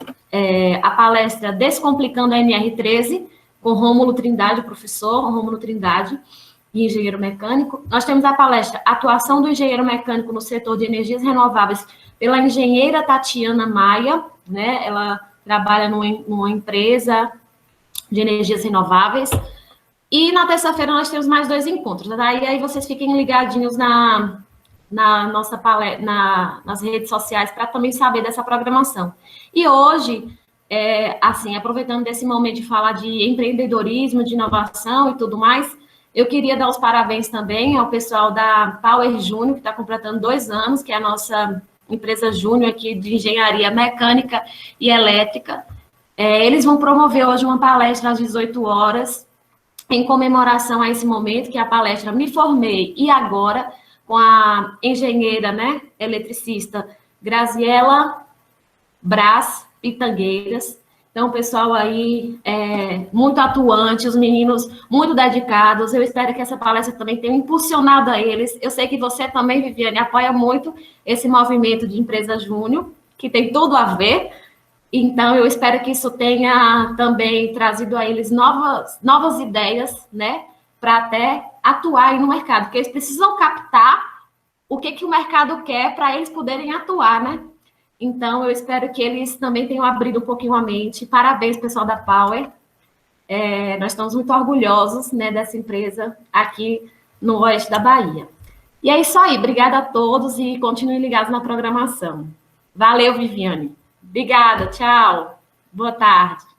a palestra Descomplicando a NR13, com Rômulo Trindade, o professor Rômulo Trindade, e engenheiro mecânico. Nós temos a palestra Atuação do engenheiro mecânico no setor de energias renováveis, pela engenheira Tatiana Maia, né? Ela trabalha numa empresa de energias renováveis. E na terça-feira nós temos mais 2 encontros. Daí aí vocês fiquem ligadinhos na nossa palestra, nas redes sociais, para também saber dessa programação. E hoje, assim, aproveitando desse momento de falar de empreendedorismo, de inovação e tudo mais, eu queria dar os parabéns também ao pessoal da Power Júnior, que está completando 2 anos, que é a nossa empresa júnior aqui de engenharia mecânica e elétrica. Eles vão promover hoje uma palestra às 18 horas, em comemoração a esse momento, que é a palestra Me Formei e Agora, com a engenheira, né, eletricista Graziela Brás Pitangueiras. Então, o pessoal aí muito atuante, os meninos muito dedicados. Eu espero que essa palestra também tenha impulsionado a eles. Eu sei que você também, Viviane, apoia muito esse movimento de empresa júnior, que tem tudo a ver. Então, eu espero que isso tenha também trazido a eles novas ideias, né, para até atuar aí no mercado, porque eles precisam captar o que o mercado quer para eles poderem atuar, né? Então, eu espero que eles também tenham abrido um pouquinho a mente. Parabéns, pessoal da Power. Nós estamos muito orgulhosos, né, dessa empresa aqui no oeste da Bahia. E é isso aí. Obrigada a todos e continuem ligados na programação. Valeu, Viviane. Obrigada, tchau. Boa tarde.